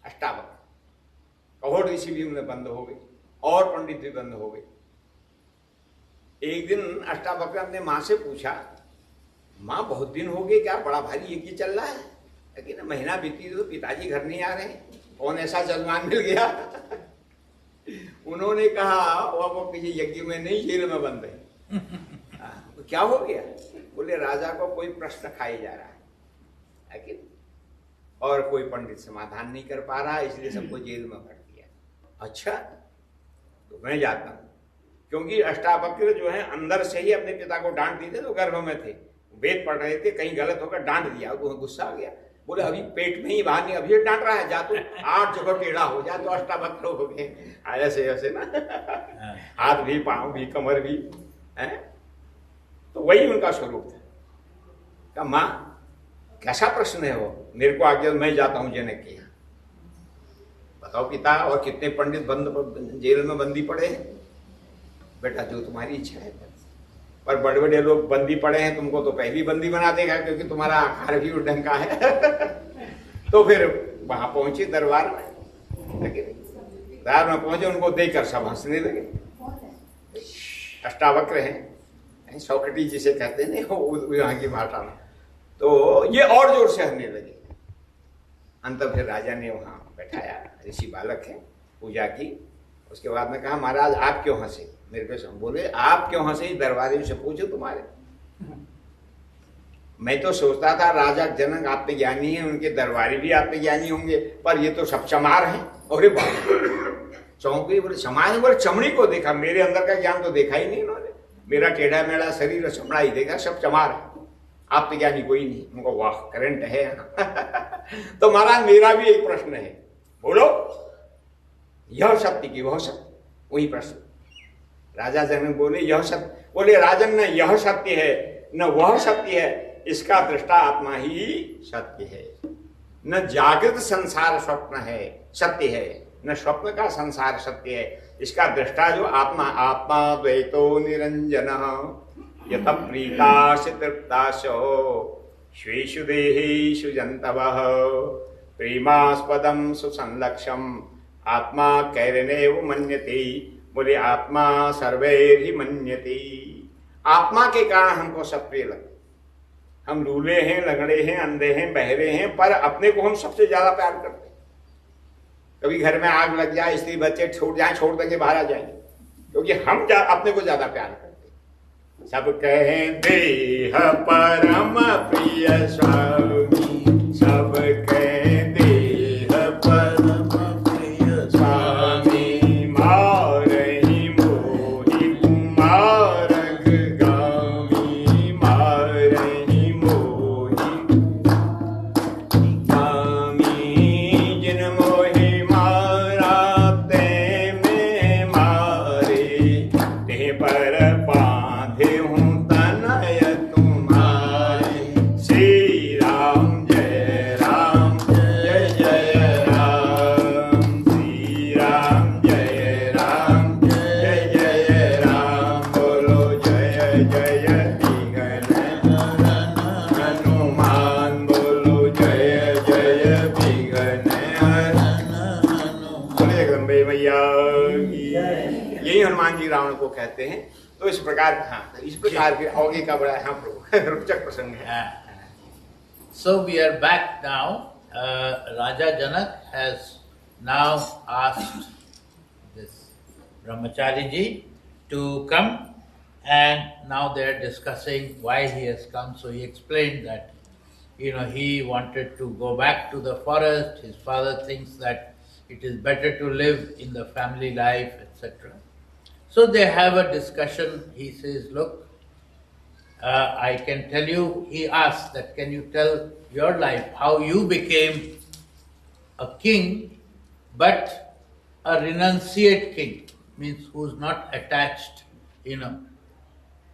अष्टावक्र। कहोड़ ऋषि भी उन्हें बंद हो गए और पंडित भी बंद हो गए। एक दिन अष्टावक्र अपने माँ से पूछा, माँ बहुत दिन हो गए, क्या बड़ा भारी यज्ञ चल रहा है, लेकिन महीना बीती तो पिताजी घर नहीं आ रहे, कौन ऐसा जजमान मिल गया? उन्होंने कहा वो किसी यज्ञ में नहीं, जेल में बंद है। तो क्या हो गया? बोले राजा को कोई प्रश्न खाए जा रहा है कि और कोई पंडित समाधान नहीं कर पा रहा, इसलिए सबको जेल में भर दिया। अच्छा, तो मैं जाता हूँ, क्योंकि अष्टावक्र जो है अंदर से ही अपने पिता को डांट दिए थे, तो गर्भ में थे, वेद पढ़ रहे थे, कहीं गलत होकर डांट दिया, तो गुस्सा आ गया। बोले अभी पेट में ही बाहर नहीं, अभी डांट रहा है, जा तू 8 जगह टेढ़ा हो जा, तो अष्टावक्र हो गए। ऐसे ऐसे ना, हाथ भी, पाँव भी, कमर भी है। तो वही उनका स्वरूप था। कहा माँ कैसा प्रश्न है वो, मेरे को आगे, मैं जाता हूँ जनक के यहाँ। बताओ पिता, और कितने पंडित बंद जेल में बंदी पड़े हैं? बेटा जो तुम्हारी इच्छा है, पर बड़े बड़े लोग बंदी पड़े हैं, तुमको तो पहली बंदी बना देगा, क्योंकि तुम्हारा आकार भी उस ढंग का है। तो फिर वहां पहुंचे दरबार में, लेकिन दरबार में पहुंचे, उनको देखकर सब हंसने लगे। अष्टावक्र हैं, सौकटी जिसे कहते हैं वो यहाँ की भाषा में। तो ये और जोर से हंसने लगे। अंत फिर राजा ने वहां बैठाया, ऋषि बालक है, पूजा की। उसके बाद में कहा महाराज आप क्यों हंसे? मेरे को बोले आप क्यों हंसे, दरबारियों से पूछो तुम्हारे। मैं तो सोचता था राजा जनक आत्मज्ञानी है, उनके दरबारी भी आत्मज्ञानी होंगे, पर ये तो सब चमार हैं। अरे चौंकी, बोले चमार? बोले चमड़ी को देखा, मेरे अंदर का ज्ञान तो देखा ही नहीं उन्होंने, मेरा टेढ़ा मेढ़ा शरीर और चमड़ा ही देखा, सब चमार है, आत्मज्ञानी कोई नहीं। उनको वाह करंट है। तो महाराज मेरा भी एक प्रश्न है, बोलो यह सत्य की वह सत्य? वही प्रश्न। राजा जनक बोले यह सत्य। बोले राजन न यह सत्य है न वह सत्य है, इसका दृष्टा आत्मा ही सत्य है। न जागृत संसार स्वप्न है सत्य है, न स्वप्न का संसार सत्य है, इसका दृष्टा जो आत्मा, आत्मा द्वैतो निरंजन यत प्रीताश तृप्ताशो स्वेषु देहेषु जन्तवः प्रेमास्पदं सुसंलक्षम आत्मा कैरनेव मन्यते। बोले आत्मा सर्वैर्हि मन्यते। आत्मा के कारण हमको सब प्रिय लगता, हम लूले हैं, लगड़े हैं, अंधे हैं, बहरे हैं, पर अपने को हम सबसे ज्यादा प्यार करते हैं। कभी घर में आग लग जाए, स्त्री बच्चे छूट जाए, छोड़ देंगे बाहर आ जाएंगे, क्योंकि हम अपने को ज्यादा प्यार करते हैं। सब कहें देह परम प्रिय स्वामी, सब कहें देह परम प्रिय स्वामी, मारहि मोहि कुमारग गामी, मारहि मोहि गामी, जिन मोहि मारा ते में मारे, ते पर बांधे हूँ तनय तुम्हारे। श्री राम जय राम, जय जय राम, श्री राम जय राम, जय जय राम, बोलो जय जय विघ्न हनुमान, बोलो जय जय विघ्न हनुमान। बोलिए जगदम्बे मैया की। यही हनुमान जी रावण को कहते हैं। तो इस प्रकार, हाँ, इस प्रकार के आगे का बड़ा यहाँ प्रभु रोचक प्रसंग है। So we are back now. Raja Janak has now asked this Brahmachari ji to come, and now they are discussing why he has come. So he explained that, he wanted to go back to the forest. His father thinks that it is better to live in the family life, etc. So they have a discussion. He says, look, I can tell you, he asked that, can you tell your life, how you became a king, but a renunciate king, means who's not attached,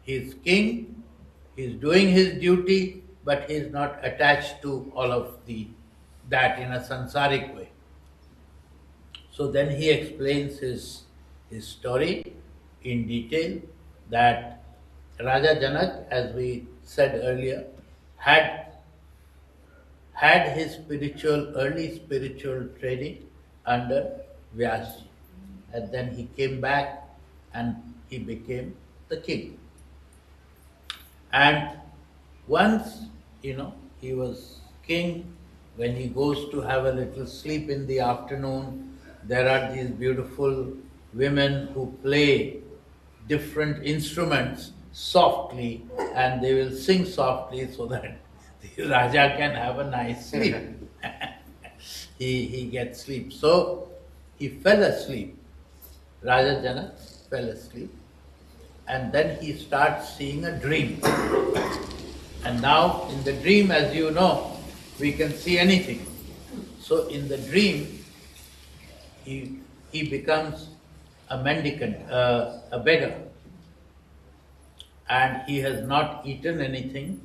He's king, he's doing his duty, but he's not attached to all of that in a sansaric way. So then he explains his story in detail, that Raja Janak, as we said earlier, had his early spiritual training under Vyasji. And then he came back and he became the king. And once, he was king, when he goes to have a little sleep in the afternoon, there are these beautiful women who play different instruments softly, and they will sing softly so that the Raja can have a nice sleep. he gets sleep. So he fell asleep. Raja Janak fell asleep, and then he starts seeing a dream. And now in the dream, as you know, we can see anything. So in the dream, he becomes a mendicant, a beggar. And he has not eaten anything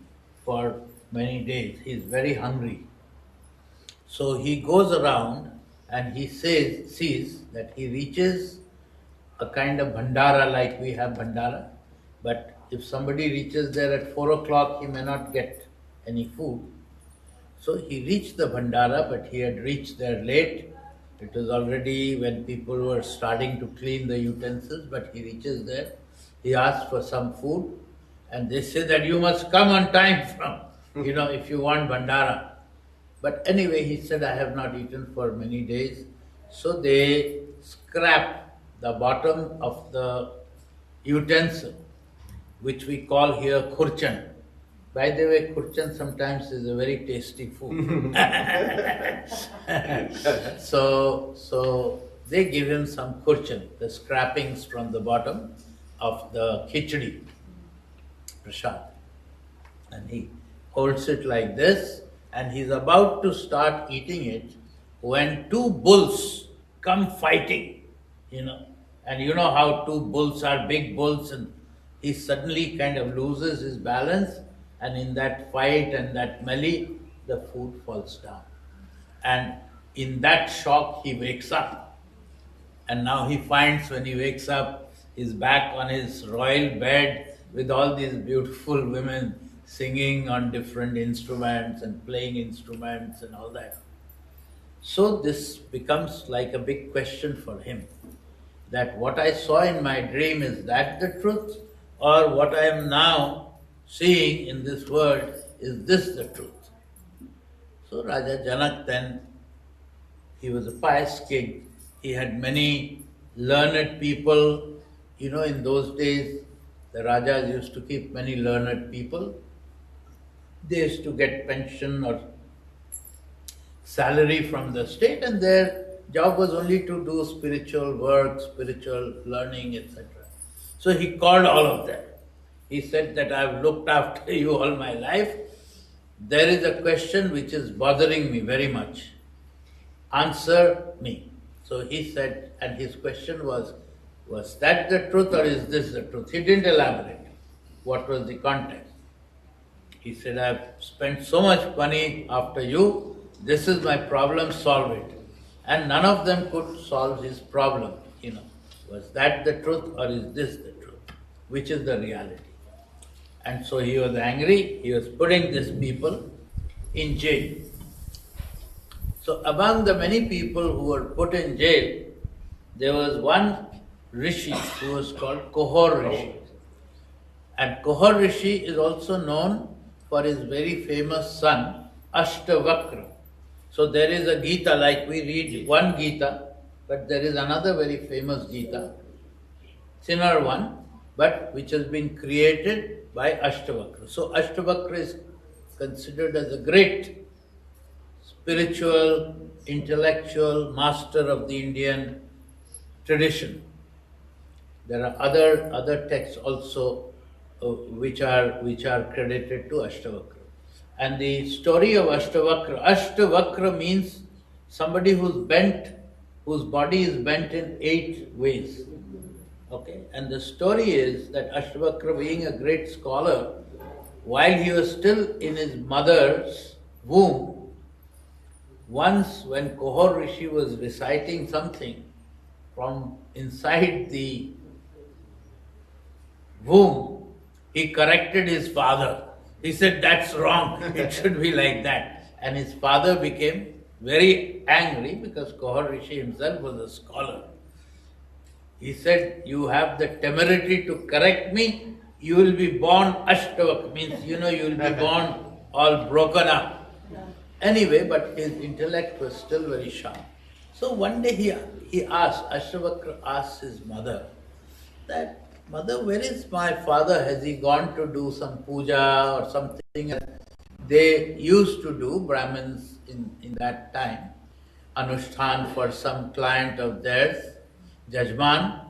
for many days. He is very hungry. So he goes around and he sees that he reaches a kind of bhandara, like we have bhandara. But if somebody reaches there at 4 o'clock, he may not get any food. So he reached the bhandara, but he had reached there late. It was already when people were starting to clean the utensils, but he reaches there. He asks for some food, and they say that you must come on time if you want bhandara. But anyway, he said, I have not eaten for many days. So they scrap the bottom of the utensil, which we call here khurchan. By the way, khurchan sometimes is a very tasty food. So they give him some khurchan, the scrappings from the bottom of the khichdi, prasad. And he holds it like this, and he's about to start eating it when two bulls come fighting, And you know how two bulls are big bulls, and he suddenly kind of loses his balance, and in that fight and that melee, the food falls down. And in that shock, he wakes up. And now he finds, when he wakes up, he's back on his royal bed with all these beautiful women singing on different instruments and playing instruments and all that. So this becomes like a big question for him, that what I saw in my dream, is that the truth? Or what I am now seeing in this world, is this the truth? So Raja Janak then, he was a pious king. He had many learned people. You know, in those days, the Rajas used to keep many learned people. They used to get pension or salary from the state, and their job was only to do spiritual work, spiritual learning, etc. So he called all of them. He said that I've looked after you all my life. There is a question which is bothering me very much. Answer me. So he said, and his question was that the truth or is this the truth? He didn't elaborate what was the context. He said, I've spent so much money after you, this is my problem, solve it. And none of them could solve his problem, you know. Was that the truth or is this the truth? Which is the reality? And so he was angry, he was putting these people in jail. So among the many people who were put in jail, there was one Rishi who was called Kohor Rishi. And Kohor Rishi is also known for his very famous son, Ashtavakra. So there is a Gita, like we read one Gita, but there is another very famous Gita, thinner one, but which has been created by Ashtavakra. So Ashtavakra is considered as a great spiritual, intellectual master of the Indian tradition. There are other texts also which are credited to Ashtavakra. And the story of Ashtavakra means somebody who's bent, whose body is bent in 8 ways. Okay, and the story is that Ashtavakra, being a great scholar, while he was still in his mother's womb, once when Kohor Rishi was reciting something from inside the womb, he corrected his father. He said, that's wrong, it should be like that. And his father became very angry because Kohor Rishi himself was a scholar. He said, you have the temerity to correct me, you will be born Ashtavakra, means, you will be born all broken up. Anyway, but his intellect was still very sharp. So one day he asked, Ashtavakra asked his mother that, Mother, where is my father? Has he gone to do some puja or something? They used to do, Brahmins in that time, Anushthan for some client of theirs, Jajman.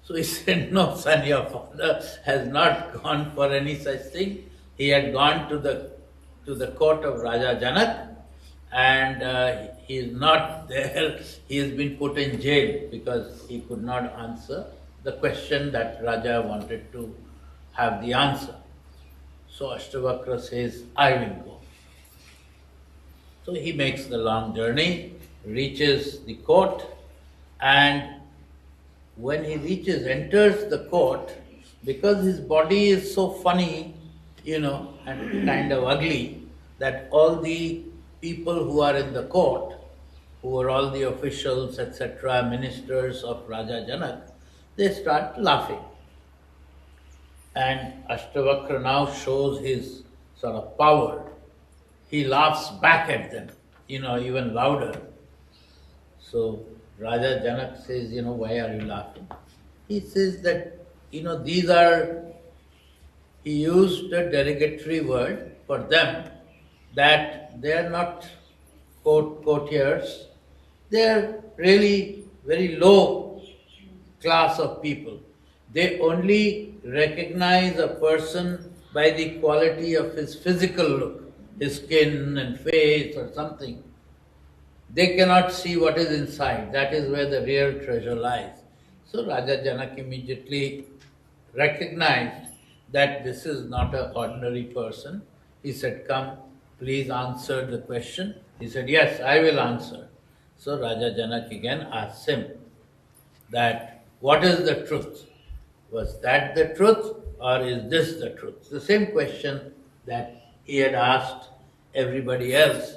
So he said, no son, your father has not gone for any such thing. He had gone to the court of Raja Janak, and he is not there. He has been put in jail because he could not answer the question that Raja wanted to have the answer. So Ashtavakra says, I will go. So he makes the long journey, reaches the court, and when he enters the court, because his body is so funny, and kind of ugly, that all the people who are in the court, who are all the officials, etc., ministers of Raja Janak, they start laughing. And Ashtavakra now shows his sort of power. He laughs back at them, even louder. So Raja Janak says, why are you laughing? He says that, these are, he used a derogatory word for them, that they are not courtiers, they are really very low class of people. They only recognize a person by the quality of his physical look, his skin and face or something. They cannot see what is inside. That is where the real treasure lies. So Raja Janak immediately recognized that this is not an ordinary person. He said, come, please answer the question. He said, yes, I will answer. So Raja Janak again asked him that, what is the truth? Was that the truth or is this the truth? The same question that he had asked everybody else.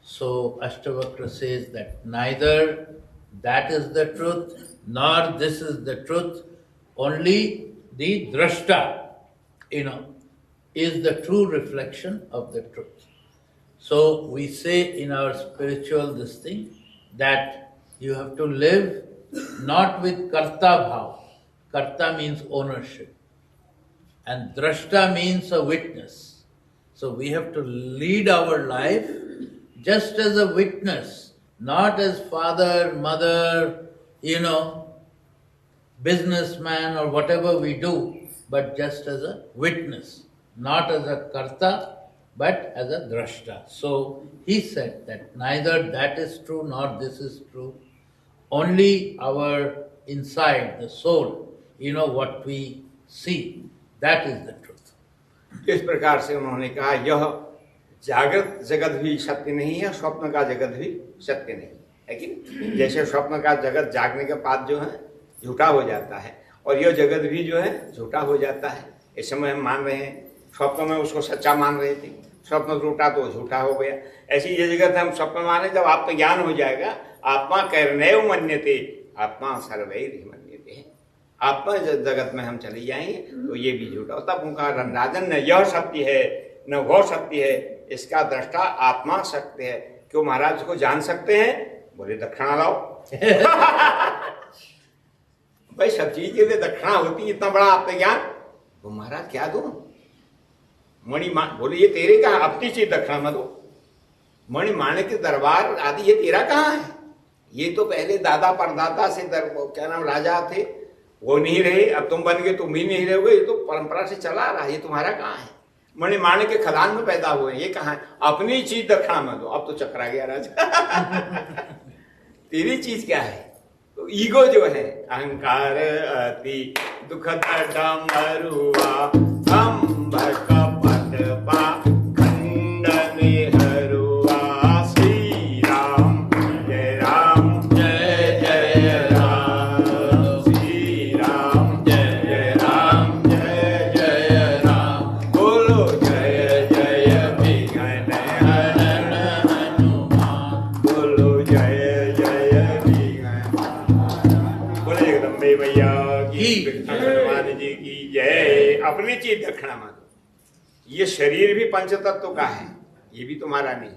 So Ashtavakra says that neither that is the truth nor this is the truth, only the drashta, is the true reflection of the truth. So we say in our spiritual this thing that you have to live not with karta bhav. Karta means ownership. And drashta means a witness. So we have to lead our life just as a witness, not as father, mother, businessman or whatever we do, but just as a witness, not as a karta, but as a drashta. So he said that neither that is true nor this is true. Only our inside, the soul, what we see, that is the truth. इस प्रकार से उन्होंने कहा यह जागृत जगत भी सत्य नहीं है, स्वप्न का जगत भी सत्य नहीं है कि नहीं? जैसे स्वप्न का जगत जागने के बाद जो है झूठा हो जाता है और यह जगत भी जो है झूठा हो जाता है। इस समय हम मान रहे हैं, स्वप्न में उसको सच्चा मान रहे थे, स्वप्न टूटा तो झूठा हो गया। ऐसी ये जगत हम स्वप्न माने, जब आत्मज्ञान हो जाएगा, आत्मा कैर्नैव मन्यते, आत्मा सर्वैर्हि मन्यते, आत्मा जगत में हम चले जाएंगे तो ये भी झूठा। तब उनका राजन न यह सत्य है न वो सत्य है, इसका दृष्टा आत्मा सत्य है। क्यों महाराज को जान सकते हैं? बोले दक्षिणा लाओ। भाई सब चीज के लिए दक्षिणा होती, इतना बड़ा आत्मज्ञान, तो महाराज क्या दूं? बोले ये तेरे कहाँ, अपनी चीज दक्षिणा मत दो। मणि माणिक के दरबार आदि ये तेरा कहाँ है? ये तो पहले दादा परदादा से क्या नाम राजा थे, वो नहीं रहे, अब तुम बन गए, तुम ही नहीं रहोगे, ये तो परंपरा से चला रहा है, ये तुम्हारा कहाँ है? मणि माणिक के खदान में पैदा हुए, ये कहाँ है? अपनी चीज दक्षिणा मत दो। अब तो चकरा गया राजा। तेरी चीज क्या है? तो ईगो जो है, अहंकार अति दुखद डमरुआ हम कपट पा खंड निहरुआ। श्री राम जय राम जय जय राम, श्री राम जय राम जय जय राम, बोलो जय जय विघ्न हरन हनुमान, बोलो जय जय विघ्न। बोले जगदम्बे भैया की, हनुमान जी की जय। अपनी चीज दक्षिणा मानो। ये शरीर भी पंच तत्व का है, ये भी तुम्हारा नहीं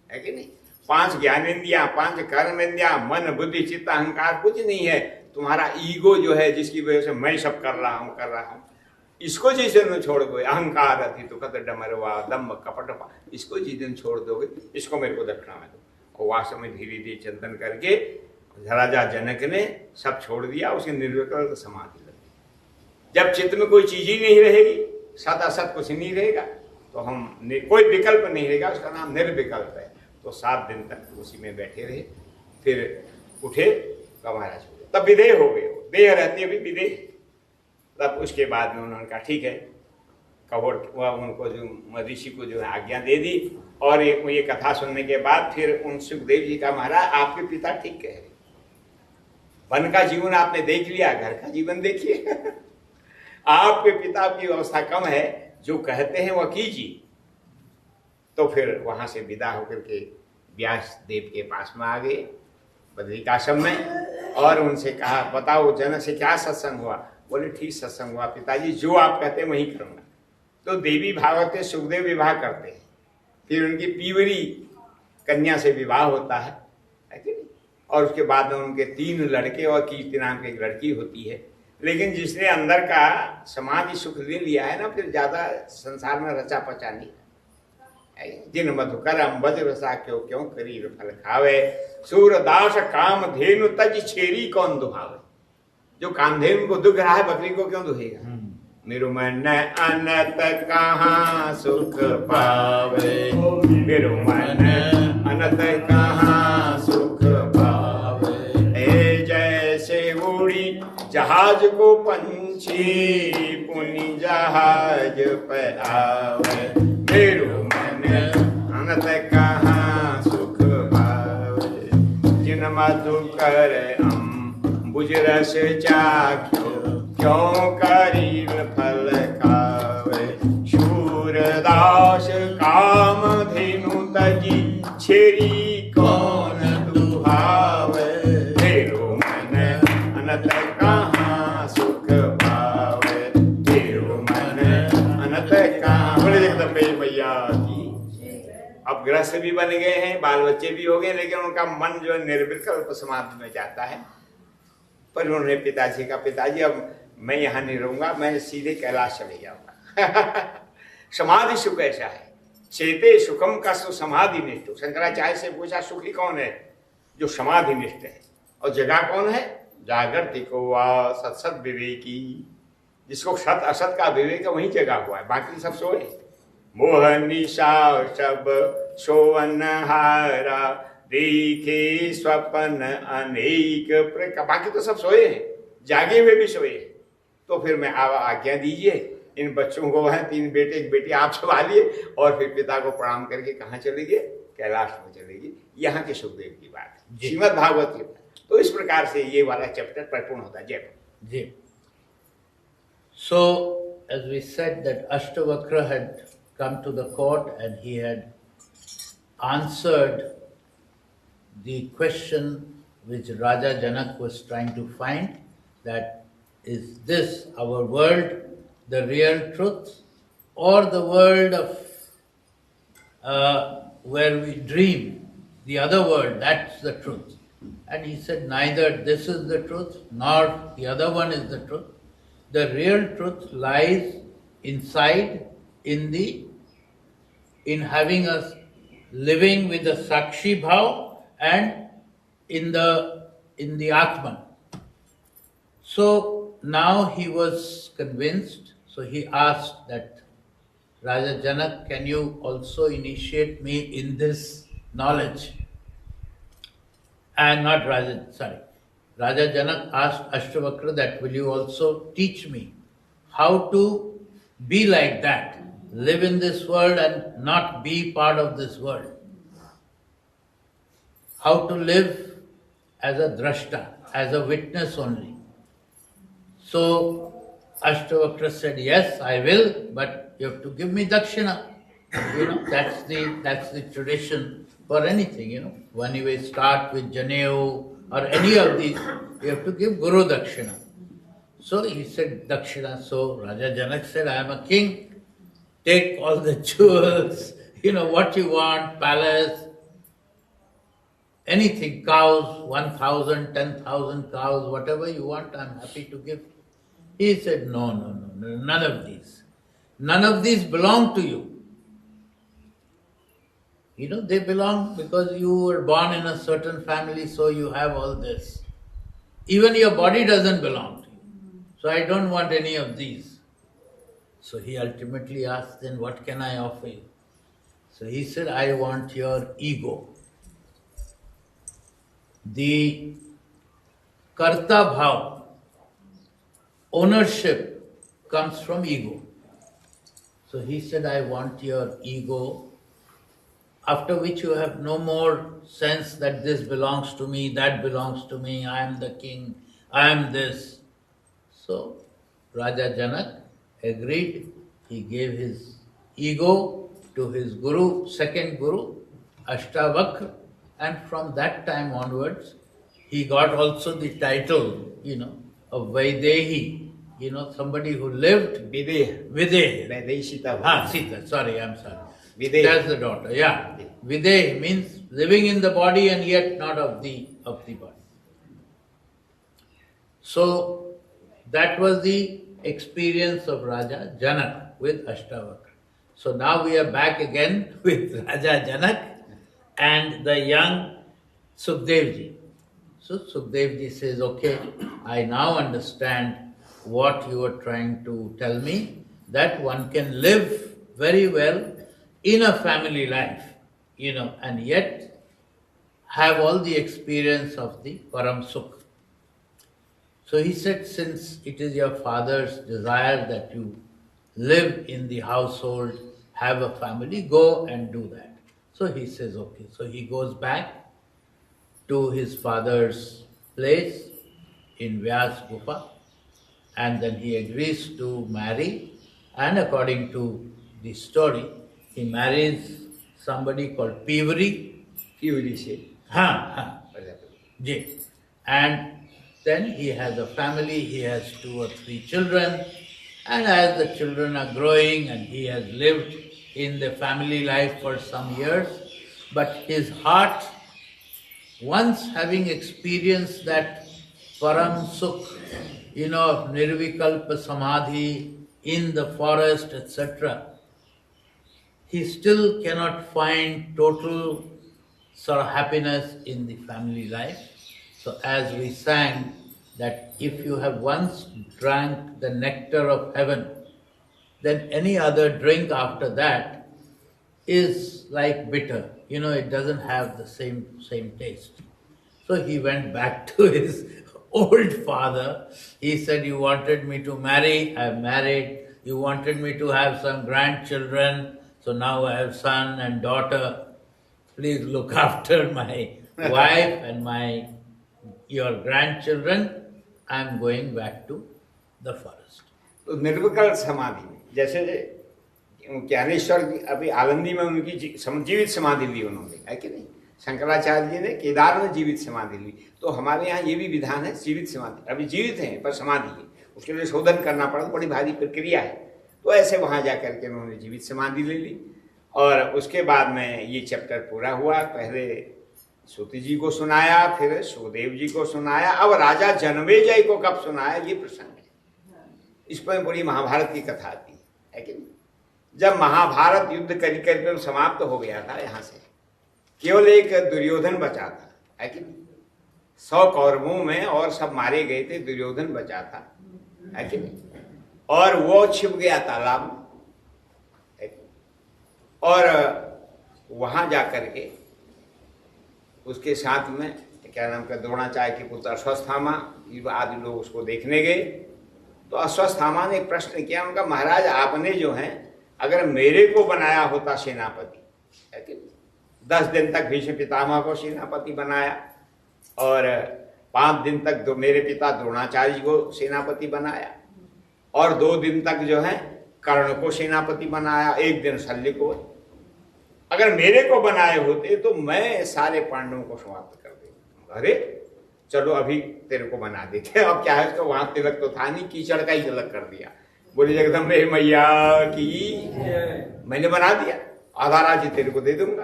है कि नहीं? 5 ज्ञानेंद्रियां, 5 कर्मेंद्रियां, मन बुद्धि चित्त अहंकार कुछ नहीं है। तुम्हारा ईगो जो है, जिसकी वजह से मैं सब कर रहा हूं, इसको जिस दिन छोड़ दोगे, अहंकार अति दुखद डमरुआ दम्भ कपट, इसको जिस दिन छोड़ दोगे, इसको मेरे को दक्षिणा में दो। और वास्तव में धीरे धीरे चिंतन करके राजा जनक ने सब छोड़ दिया, उसकी निर्विकल्प समाधि लगी। जब चित्त में कोई चीज ही नहीं रहेगी, सत असत कुछ नहीं रहेगा, तो हम कोई विकल्प नहीं रहेगा, उसका नाम निर्विकल्प है। तो 7 दिन तक उसी में बैठे रहे, फिर उठे तो महाराज तब विदेह हो गए। देह रहती है भी विदेह। तब उसके बाद में उन्होंने कहा ठीक है, कहोट उनको जो ऋषि को जो है आज्ञा दे दी। और ये कथा सुनने के बाद फिर उन सुखदेव जी का, महाराज आपके पिता ठीक कह रहे, वन का जीवन आपने देख लिया, घर का जीवन देखिए। आपके पिता की अवस्था कम है, जो कहते हैं वह कीजिए। तो फिर वहां से विदा होकर के व्यास देव के पास में आ गए बद्रिकाश्रम में, और उनसे कहा बताओ जनक से क्या सत्संग हुआ? बोले ठीक सत्संग हुआ पिताजी, जो आप कहते हैं वही करूंगा। तो देवी भागवत सुखदेव विवाह करते हैं, फिर उनकी पीवरी कन्या से विवाह होता है कि नहीं? और उसके बाद में उनके 3 लड़के और कीर्ति नाम की एक लड़की होती है। लेकिन जिसने अंदर का समाधि सुख ले लिया है ना, फिर ज्यादा संसार में रचा पचा नहीं। जिन मधुकर अम्बज रसा क्यों क्यों करीर फल खावे, सूरदास काम धेनु तज छेरी कौन दुहावे। जो कामधेनु को दुख रहा है, बकरी को क्यों दुहेगा? मेरु मन अनत कहाँ सुख पावे, मेरु मन अनत कहाँ सुख पावे। ए जैसे उड़ी जहाज को पंछी, पुनि जहाज पर आवे, मेरु मन अनत कहाँ सुख पावे। जिन मधुकर अम्बुज रस चाख्यो, क्यों करीब फल खावे। शूरदास काम धेनु तजी छेरी कौन दुहावे, मेरो मन अनत कहाँ सुख पावे, मेरो मन अनत कहाँ। अब गृहस्थ भी बन गए हैं, बाल बच्चे भी हो गए, लेकिन उनका मन जो है निर्विकल्प समाधि में जाता है। पर उन्होंने पिताजी का, पिताजी अब मैं यहाँ नहीं रहूंगा, मैं सीधे कैलाश चले जाऊंगा। समाधि सुख ऐसा है, चेते सुखम का समाधि निष्ठ। शंकराचार्य से पूछा सुखी कौन है? जो समाधि निष्ठ है। और जगह कौन है? जागृति को वा सत सत विवेकी, जिसको सत असत का विवेक है वही जगह हुआ है, बाकी सब सोए। मोह निशा सब सोवनहारा, देखे स्वप्न अनेक प्रकार, बाकी तो सब सोए हैं, जागे हुए भी सोए हैं। तो फिर मैं आज्ञा दीजिए, इन बच्चों को है 3 बेटे 1 बेटी आप सब आइए, और फिर पिता को प्रणाम करके कहाँ चले गए? कैलाश में चले गए। यहाँ के सुखदेव की बात है, श्रीमद् भागवत की। तो इस प्रकार से ये वाला चैप्टर परिपूर्ण होता है। जय जी। So, as we said that Ashtavakra had come to the court and he had answered the question which Raja Janak was trying to find, that is this our world the real truth, or the world of where we dream, the other world, that's the truth. And he said neither this is the truth nor the other one is the truth. The real truth lies inside, in having us living with the Sakshi Bhav and in the Atman. So now he was convinced, so he asked that Raja Janak, can you also initiate me in this knowledge? And not Raja Janak asked Ashtavakra that, will you also teach me how to be like that, live in this world and not be part of this world? How to live as a drashta, as a witness only. So Ashtavakra said, yes, I will, but you have to give me dakshina. That's the tradition for anything, When you start with Janeu or any of these, you have to give Guru Dakshina. So he said Dakshina. So Raja Janak said, I am a king, take all the jewels, what you want, palace, anything, cows, 1,000, 10,000 cows, whatever you want, I am happy to give. He said, no, none of these. None of these belong to you. They belong because you were born in a certain family, so you have all this. Even your body doesn't belong to you. So I don't want any of these. So he ultimately asked, then what can I offer you? So he said, I want your ego. The karta bhav, ownership, comes from ego. So he said, I want your ego, after which you have no more sense that this belongs to me, that belongs to me, I am the king, I am this. So Raja Janak agreed. He gave his ego to his guru, second guru, Ashtavakra, and from that time onwards, he got also the title, of Vaidehi, somebody who lived. Videhi. Sita, sorry, I'm sorry. Videhi. That's the daughter, yeah. Videhi means living in the body and yet not of the body. So that was the experience of Raja Janak with Ashtavakra. So now we are back again with Raja Janak and the young Sukhdevji. So Sukhdevji says, okay, I now understand what you are trying to tell me, that one can live very well in a family life, and yet have all the experience of the Param Sukh. So he said, since it is your father's desire that you live in the household, have a family, go and do that. So he says, okay. So he goes back to his father's place in Vyas Gufa, and then he agrees to marry, and according to the story, he marries somebody called Pivari. And then he has a family, he has 2 or 3 children, and as the children are growing and he has lived in the family life for some years, but his heart, once having experienced that Param Sukh, Nirvikalpa Samadhi in the forest, etc., he still cannot find total sort of happiness in the family life. So as we sang, that if you have once drank the nectar of heaven, then any other drink after that is like bitter. It doesn't have the same taste. So he went back to his old father. He said, "You wanted me to marry, I've married. You wanted me to have some grandchildren, so now I have son and daughter. Please look after my wife and your grandchildren. I'm going back to the forest." तो निर्विकल्प समाधि में, जैसे ज्ञानेश्वर अभी आनंदी में उनकी जीवित समाधि ली उन्होंने, है कि नहीं? शंकराचार्य जी ने केदार में जीवित समाधि ली। तो हमारे यहाँ ये भी विधान है जीवित समाधि, अभी जीवित हैं पर समाधि है, उसके लिए शोधन करना पड़ा, बड़ी भारी प्रक्रिया है। तो ऐसे वहाँ जा करके उन्होंने जीवित समाधि ले ली और उसके बाद में ये चैप्टर पूरा हुआ। पहले सूति जी को सुनाया, फिर सुखदेव जी को सुनाया, अब राजा जनमेजय को कब सुनाया ये प्रसंग है। इस पर बड़ी महाभारत की कथा आती है कि नहीं? जब महाभारत युद्ध करी कर समाप्त हो गया था, यहाँ से केवल एक दुर्योधन बचा था, है कि नहीं? 100 कौरवों में और सब मारे गए थे, दुर्योधन बचा था, है कि नहीं? और वो छिप गया तालाब में, और वहां जाकर के उसके साथ में क्या नाम का द्रोणाचार्य के पुत्र अश्वत्थामा आदि लोग उसको देखने गए। तो अश्वत्थामा ने एक प्रश्न किया उनका, महाराज आपने जो है अगर मेरे को बनाया होता सेनापति, है कि 10 दिन तक भीष्म पितामह को सेनापति बनाया और 5 दिन तक मेरे पिता द्रोणाचार्य जी को सेनापति बनाया और 2 दिन तक जो है कर्ण को सेनापति बनाया, 1 दिन शल्य को। अगर मेरे को बनाए होते तो मैं सारे पांडवों को समाप्त कर देता। अरे चलो अभी तेरे को बना देते। अब क्या है, उसका वहां तिलक तो था नहीं, कीचड़ का ही तिलक कर दिया। बोले जगदम्बे मैया की, मैंने बना दिया, आधा राज्य तेरे को दे दूंगा,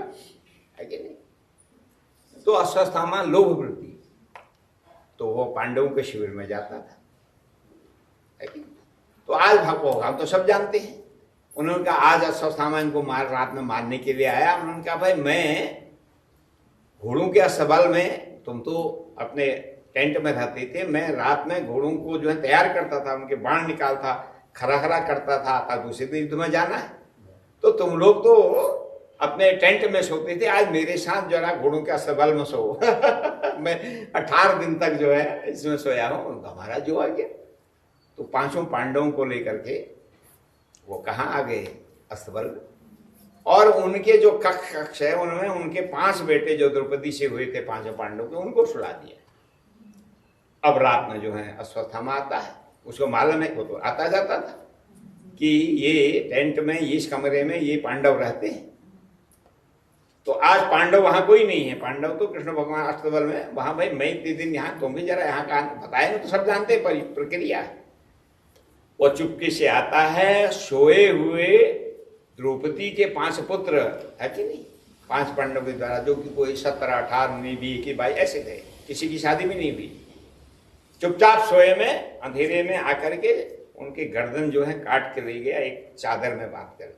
है कि नहीं? तो अश्वत्थामा लोभ वृत्ति, तो वो पांडवों के शिविर में जाता था, है कि? तो आज हम तो सब जानते हैं। उन्होंने कहा आज अश्वत्थामा इनको रात में मारने के लिए आया। उन्होंने कहा भाई मैं घोड़ों के अस्तबल में, तुम तो अपने टेंट में रहते थे, मैं रात में घोड़ों को जो है तैयार करता था, उनके बाण निकालता, खरा खरा करता था, दूसरे दिन युद्ध में जाना है। तो तुम लोग तो अपने टेंट में सोते थे, आज मेरे साथ जरा घोड़ों के अस्तबल में सो। मैं 18 दिन तक जो है इसमें सोया हूँ। हमारा जो आ गया तो 5 पांडवों को लेकर के वो कहाँ आ गए, अस्तबल। और उनके जो कक्ष है उनमें उनके 5 बेटे जो द्रौपदी से हुए थे 5 पांडवों के, उनको सुला दिया। अब रात में जो है अश्वत्थामा आता है, उसको मालूम है, वो तो आता जाता था कि ये टेंट में, ये इस कमरे में ये पांडव रहते हैं। तो आज पांडव वहां कोई नहीं है, पांडव तो कृष्ण भगवान अस्तबल में, वहां भाई मैं इतने दिन यहाँ, तुम भी जरा यहाँ का बताए ना, तो सब जानते प्रक्रिया है। वो चुपके से आता है, सोए हुए द्रौपदी के 5 पुत्र, है कि नहीं, 5 पांडव के द्वारा, जो कि कोई 17, 18, 19, 20, 22 ऐसे थे, किसी की शादी भी नहीं हुई। चुपचाप सोए में अंधेरे में आकर के उनके गर्दन जो है काट के ले गया, एक चादर में बांध कर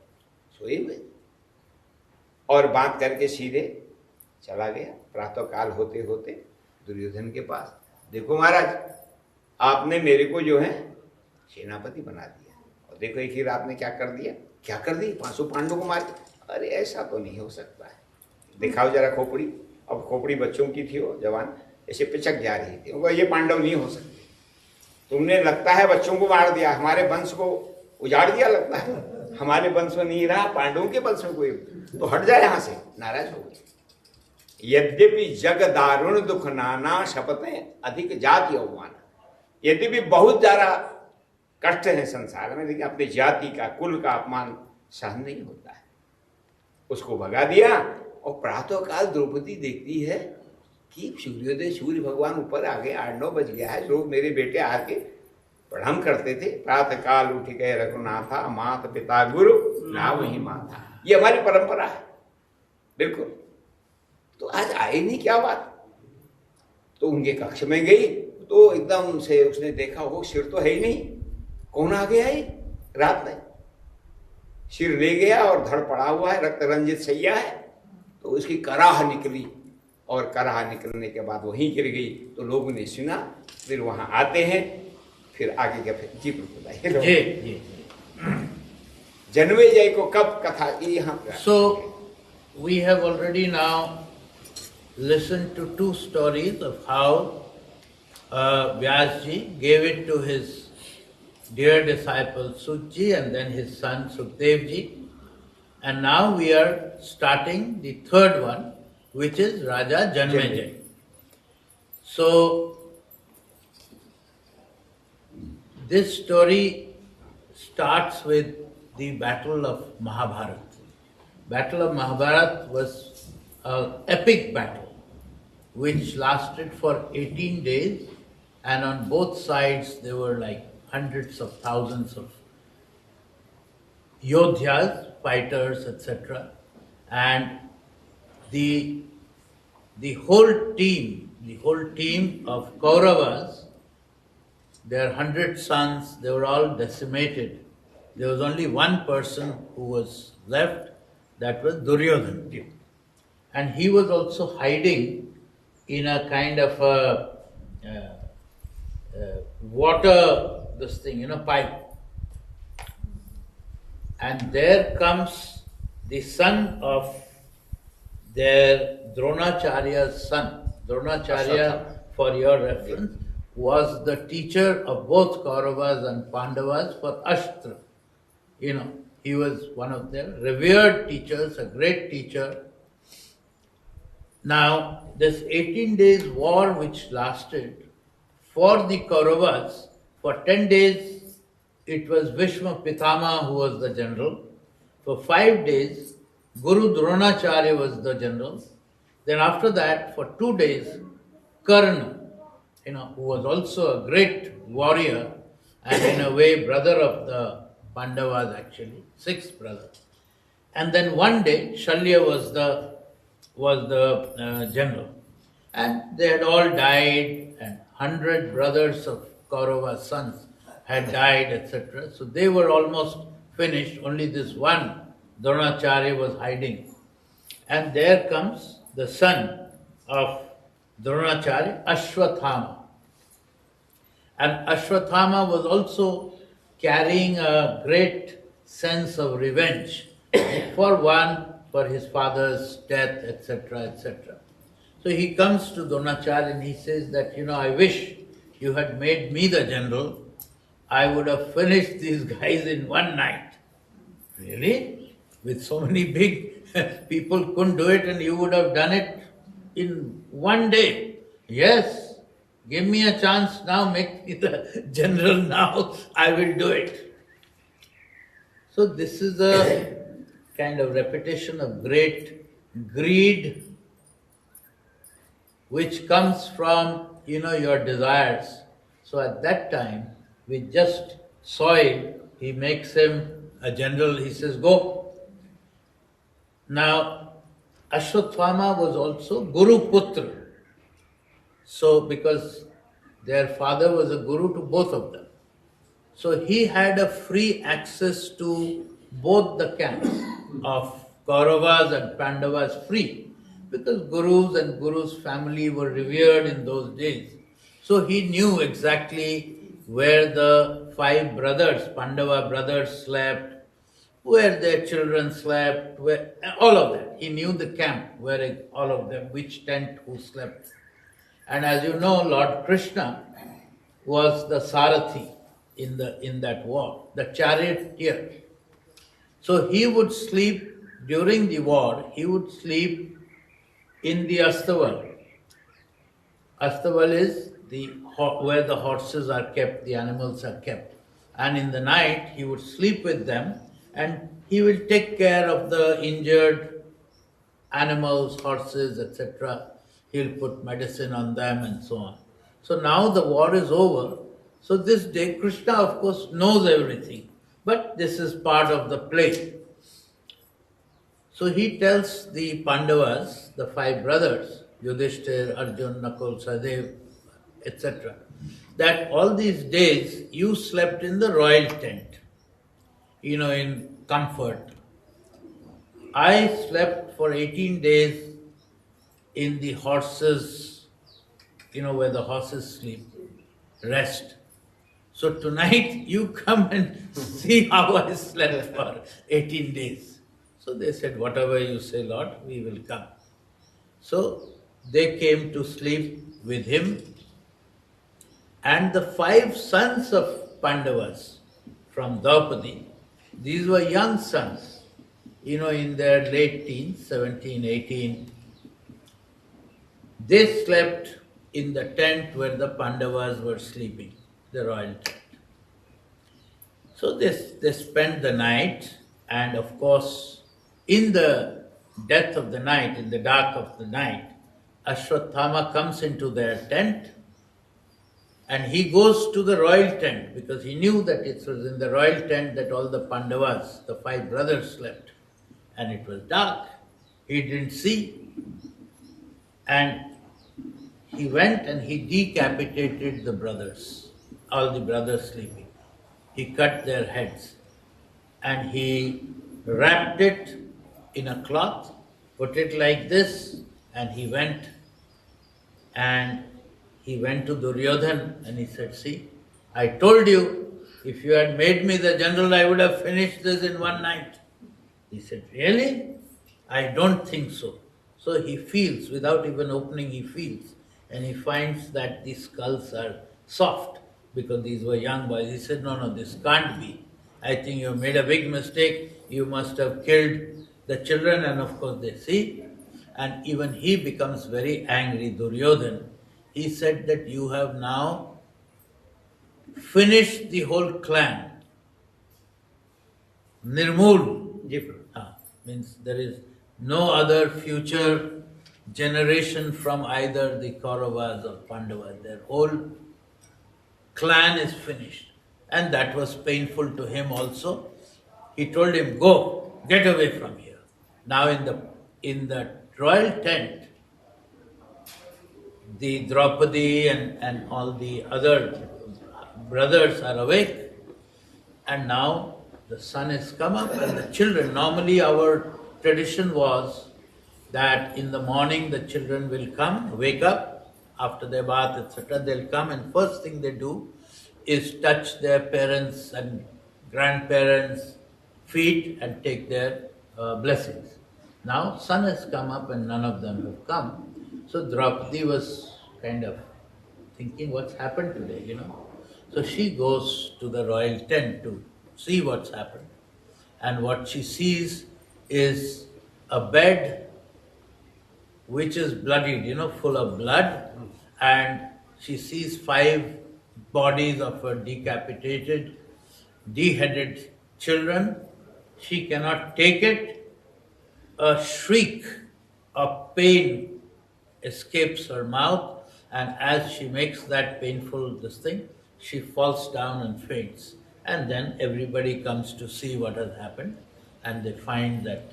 सोए में, और बांध करके सीधे चला गया। प्रातः काल होते होते दुर्योधन के पास, देखो महाराज आपने मेरे को जो है सेनापति बना दिया, और देखो एक ही रात में क्या कर दिया, क्या कर दी, 500 पांडवों को मार दिया। अरे ऐसा तो नहीं हो सकता है, दिखाओ जरा खोपड़ी। अब खोपड़ी बच्चों की थी, वो जवान ऐसे पिचक जा रही थी, उनको ये पांडव नहीं हो सकते, तुमने लगता है बच्चों को मार दिया, हमारे वंश को उजाड़ दिया, लगता है हमारे वंश में नहीं रहा, पांडवों के वंश में कोई, तो हट जाए यहाँ से। नाराज हो गए। यद्यपि जग दारुण दुख नाना, शपथें अधिक जाति अवमान। यद्यपि बहुत ज्यादा कष्ट है संसार में, लेकिन अपनी जाति का, कुल का अपमान सहन नहीं होता है। उसको भगा दिया। और प्रातः काल द्रौपदी देखती है कि सूर्योदय, सूर्य भगवान ऊपर आ गए, 8-9 बज गया है। लोग मेरे बेटे आके प्रणाम करते थे, प्रातः काल उठ गए रघुनाथा, माता पिता गुरु ना वही माता। ये हमारी परंपरा है, बिल्कुल तो आज आई नहीं, क्या बात? तो उनके कक्ष में गई तो एकदम से उसने देखा वो सिर तो है ही नहीं, कौन आ गया है रात में? सिर ले गया और धड़ पड़ा हुआ है, रक्त रंजित सैया है। तो उसकी कराह निकली और कराह निकलने के बाद वहीं गिर गई। तो लोगों ने सुना, फिर वहां आते हैं, फिर आगे के फिर जी प्रभु जी। जन्मेजय को कब कथा यहाँ पे? So we have already now listened to two stories of how Vyasji gave it to his dear disciple Sujji and then his son Sukdevji. And now we are starting the third one, which is Raja Janmejay. So this story starts with the Battle of Mahabharata. Battle of Mahabharata was an epic battle which lasted for 18 days, and on both sides there were like hundreds of thousands of yodhyas, fighters, etc. And the whole team of Kauravas, their 100 sons, they were all decimated. There was only one person who was left, that was Duryodhana. And he was also hiding in a kind of a water, pipe. And there comes the son of their Dronacharya's son. Dronacharya, for your reference, was the teacher of both Kauravas and Pandavas for Ashtra. He was one of their revered teachers, a great teacher. Now, this 18 days war which lasted for the Kauravas, for 10 days it was Bhishma Pitama who was the general. For 5 days, Guru Dronacharya was the general. Then after that, for 2 days, Karna, who was also a great warrior and in a way brother of the Pandavas actually, sixth brother. And then one day, Shalya was the general. And they had all died, and 100 brothers of Kaurava's sons had died, etc. So they were almost finished. Only this one, Dronacharya, was hiding. And there comes the son of Dronacharya, Ashwathama. And Ashwathama was also carrying a great sense of revenge for his father's death, etc., etc. So he comes to Dronacharya and he says that, I wish you had made me the general. I would have finished these guys in one night. Really? With so many big people couldn't do it, and you would have done it in one day. Yes, give me a chance now, make me the general now, I will do it. So this is a kind of repetition of great greed which comes from, your desires. So at that time, with just soil, he makes him a general, he says, go. Now, Ashwathama was also Guru Putra. So, because their father was a guru to both of them. So he had a free access to both the camps of Kauravas and Pandavas free, because gurus and guru's family were revered in those days. So he knew exactly where the 5 brothers, Pandava brothers, slept, where their children slept, where all of that. He knew the camp, where all of them, which tent who slept. And as you know, Lord Krishna was the Sarathi in that war, the charioteer. So he would sleep during the war, he would sleep in the Astaval. Astaval is where the horses are kept, the animals are kept. And in the night, he would sleep with them, and he will take care of the injured animals, horses, etc. He'll put medicine on them and so on. So now the war is over. So this day, Krishna of course knows everything. But this is part of the play. So he tells the Pandavas, the 5 brothers, Yudhishthir, Arjun, Nakul, Sahadev, etc., that all these days you slept in the royal tent, in comfort. I slept for 18 days in the horses, where the horses sleep, rest. So tonight you come and see how I slept for 18 days. So they said, whatever you say, Lord, we will come. So they came to sleep with him. And the 5 sons of Pandavas from Draupadi, these were young sons, in their late teens, 17, 18. They slept in the tent where the Pandavas were sleeping, the royal tent. So they spent the night, and of course, in the death of the night, in the dark of the night, Ashwatthama comes into their tent, and he goes to the royal tent because he knew that it was in the royal tent that all the Pandavas, the 5 brothers, slept. And it was dark. He didn't see. And he went and he decapitated the brothers, all the brothers sleeping. He cut their heads and he wrapped it in a cloth, put it like this, and he went to Duryodhan and he said, see, I told you, if you had made me the general, I would have finished this in one night. He said, really? I don't think so. So he feels, without even opening, he feels, and he finds that these skulls are soft because these were young boys. He said, no, this can't be. I think you made a big mistake. You must have killed the children. And of course they see. And even he becomes very angry, Duryodhan. He said that you have now finished the whole clan. Nirmul. Means there is no other future generation from either the Kauravas or Pandavas. Their whole clan is finished. And that was painful to him also. He told him, go, get away from here. Now in the royal tent, the Draupadi and all the other brothers are awake, and now the sun has come up and the children, normally our tradition was that in the morning the children will come, wake up, after their bath, etc., they'll come and first thing they do is touch their parents and grandparents' feet and take their blessings. Now sun has come up and none of them have come. So Draupadi was kind of thinking, what's happened today, So she goes to the royal tent to see what's happened. And what she sees is a bed which is bloodied, full of blood. And she sees 5 bodies of her decapitated, beheaded children. She cannot take it. A shriek of pain escapes her mouth, and as she makes that painful thing, she falls down and faints. And then everybody comes to see what has happened, and they find that,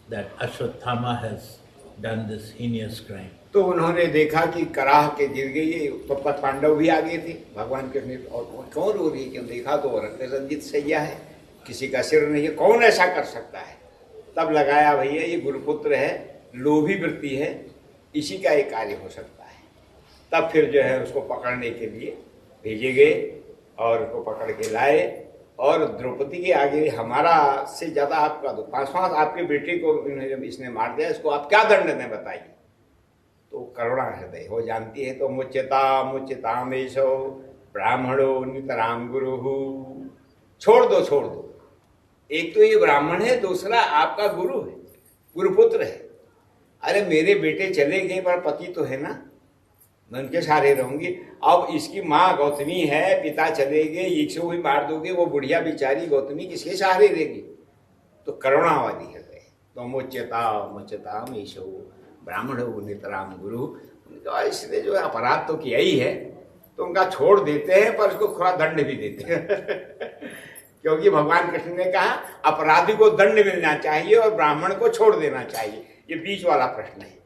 that Ashwatthama has done this heinous crime. तो उन्होंने देखा कि कराह के गिर गई है, तब तक पांडव भी आ गए थे, भगवान कृष्ण, और कौन रो रही है, क्यों देखा तो रक्त रंजित सैया है, किसी का सिर नहीं है, कौन ऐसा कर सकता है। तब लगाया भैया ये गुरुपुत्र है, लोभी वृत्ति है, इसी का एक कार्य हो सकता है। तब फिर जो है उसको पकड़ने के लिए भेजे गए और उसको पकड़ के लाए, और द्रौपदी के आगे हमारा से ज्यादा आपका दो 5 आपके बेटे को इसने मार दिया, इसको आप क्या दंड दें बताइए। तो करुणा हृदय हो जानती है, तो मुच्यतामेशो ब्राह्मणो नितराम गुरु, छोड़ दो। एक तो ये ब्राह्मण है, दूसरा आपका गुरु है, गुरुपुत्र है। अरे मेरे बेटे चले गए पर पति तो है ना, मैं उनके सहारे रहूंगी। अब इसकी माँ गौतमी है, पिता चले गए, इसको भी मार दोगे, वो बुढ़िया बेचारी गौतमी किसके सहारे रहेगी। तो करुणावादी हृदय, तो मुच्यताम ईशो ब्राह्मण नितराम गुरु, उनका इसने जो अपराध तो किया ही है, तो उनका छोड़ देते हैं, पर उसको थोड़ा दंड भी देते हैं। क्योंकि भगवान कृष्ण ने कहा अपराधी को दंड मिलना चाहिए और ब्राह्मण को छोड़ देना चाहिए। ये बीच वाला प्रश्न है।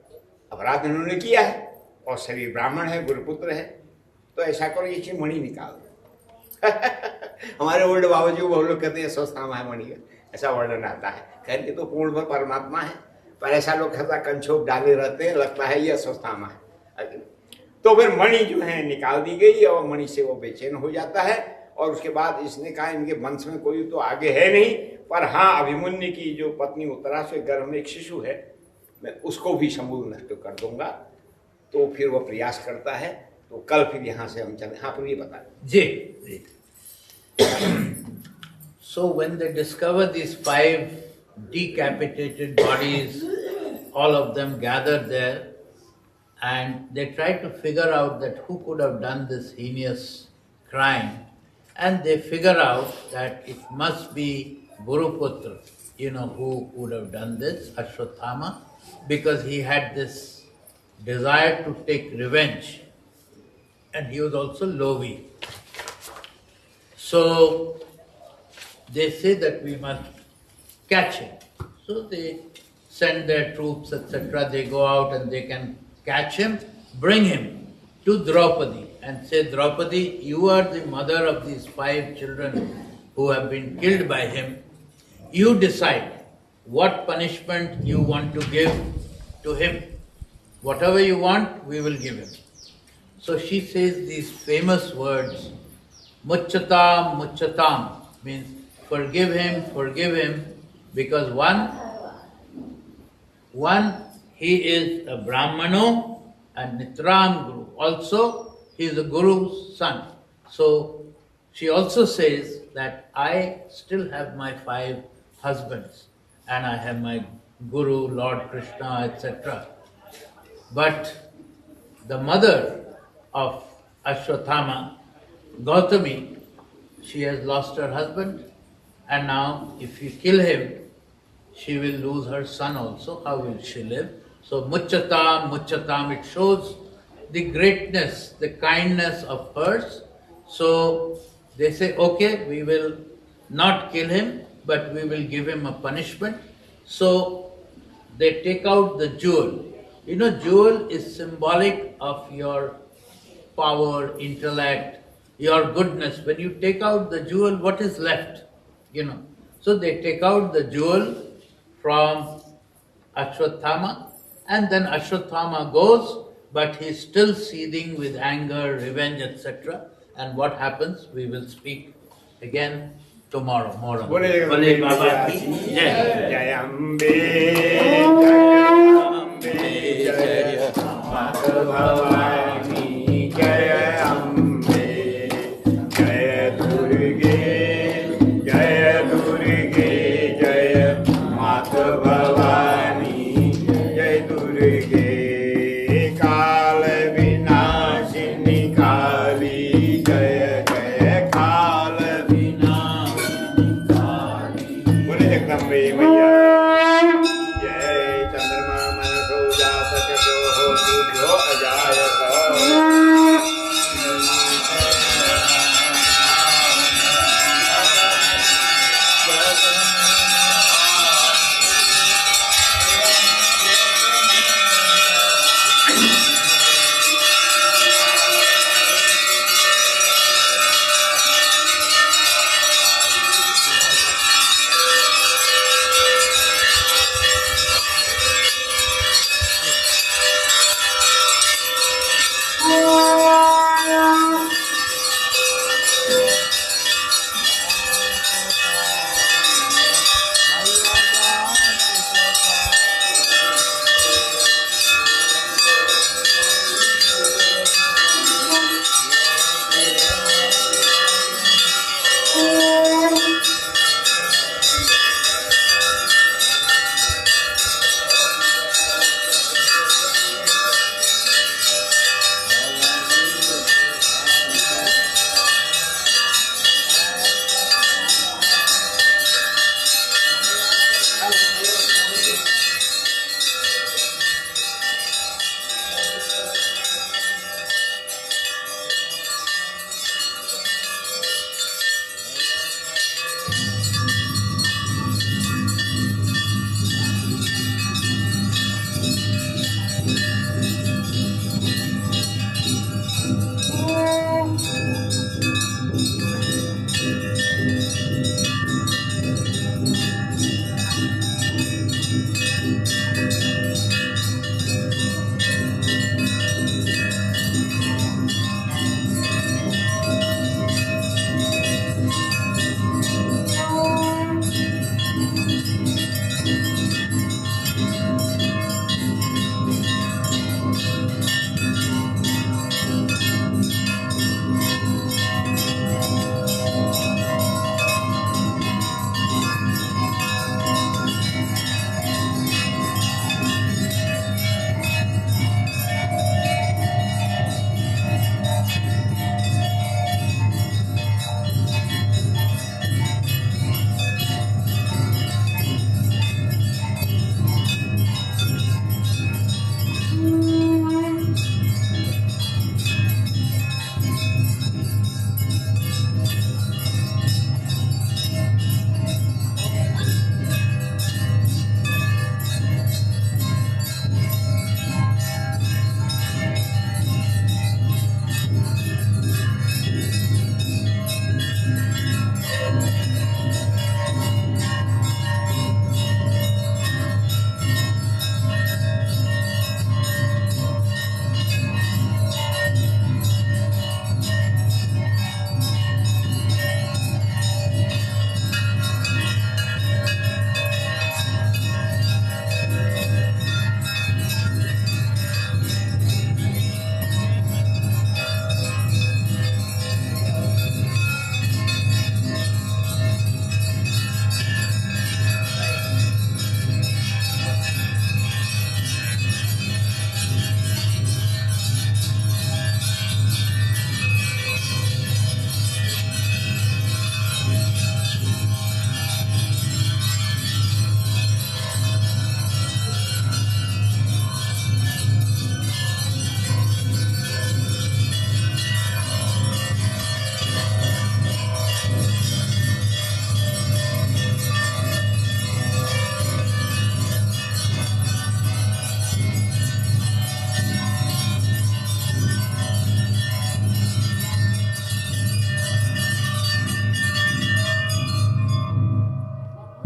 अपराध इन्होंने किया है और शरीर ब्राह्मण है, गुरुपुत्र है, तो ऐसा करो ये चीज मणि निकाल दो। हमारे ओल्ड बाबा जी वो लोग कहते हैं स्वस्थामा है मणि का, ऐसा वर्णन आता है। खैर ये तो पूर्ण भर परमात्मा है, पर ऐसा लोग कहता कंछोप डाले रहते हैं, लगता है ये स्वस्थामा है। तो फिर मणि जो है निकाल दी गई और मणि से वो बेचैन हो जाता है। और उसके बाद इसने कहा इनके वंश में कोई तो आगे है नहीं, पर हाँ अभिमन्यु की जो पत्नी उत्तरा से गर्भ में एक शिशु है, मैं उसको भी समूल नष्ट कर दूंगा। तो फिर वो प्रयास करता है। तो कल फिर यहाँ से हम चले। हाँ फिर ये बता जी। So when they discover these 5 decapitated bodies, all of them gathered there, and they tried to figure out that who could have done this heinous crime, and they figure out that it must be Guruputra, who would have done this, Ashwatthama, because he had this desire to take revenge, and he was also Lovi. So they say that we must catch him. So they send their troops, etc. They go out and they can catch him, bring him to Draupadi and say, Draupadi, you are the mother of these 5 children who have been killed by him. You decide what punishment you want to give to him. Whatever you want, we will give him. So she says these famous words, Mucchatam, Mucchatam, means forgive him, because one, he is a Brahmano and Nitram Guru. Also, he is a Guru's son. So she also says that I still have my 5 husbands and I have my Guru, Lord Krishna, etc. But the mother of Ashwatthama, Gautami, she has lost her husband, and now if you kill him, she will lose her son also. How will she live? So Mucchatam, Mucchatam, it shows the greatness, the kindness of hers. So they say, okay, we will not kill him, but we will give him a punishment. So they take out the jewel. Jewel is symbolic of your power, intellect, your goodness. When you take out the jewel, what is left? So they take out the jewel from Ashwatthama, and then Ashwatthama goes, but he is still seething with anger, revenge, etc. And what happens, we will speak again tomorrow. बोले बाबा की जय। जय अम्बे जय माता भवानी, जय अम्बे जय दुर्गे, जय दुर्गे जय माता भवानी, जय दुर्गे काल विनाशिनी काली, जय जय काल विनाशिनी काली। बोले जगदम्बे मैया जय। चंद्रमा मनसो जातको हो सूर्यो अजायत। है।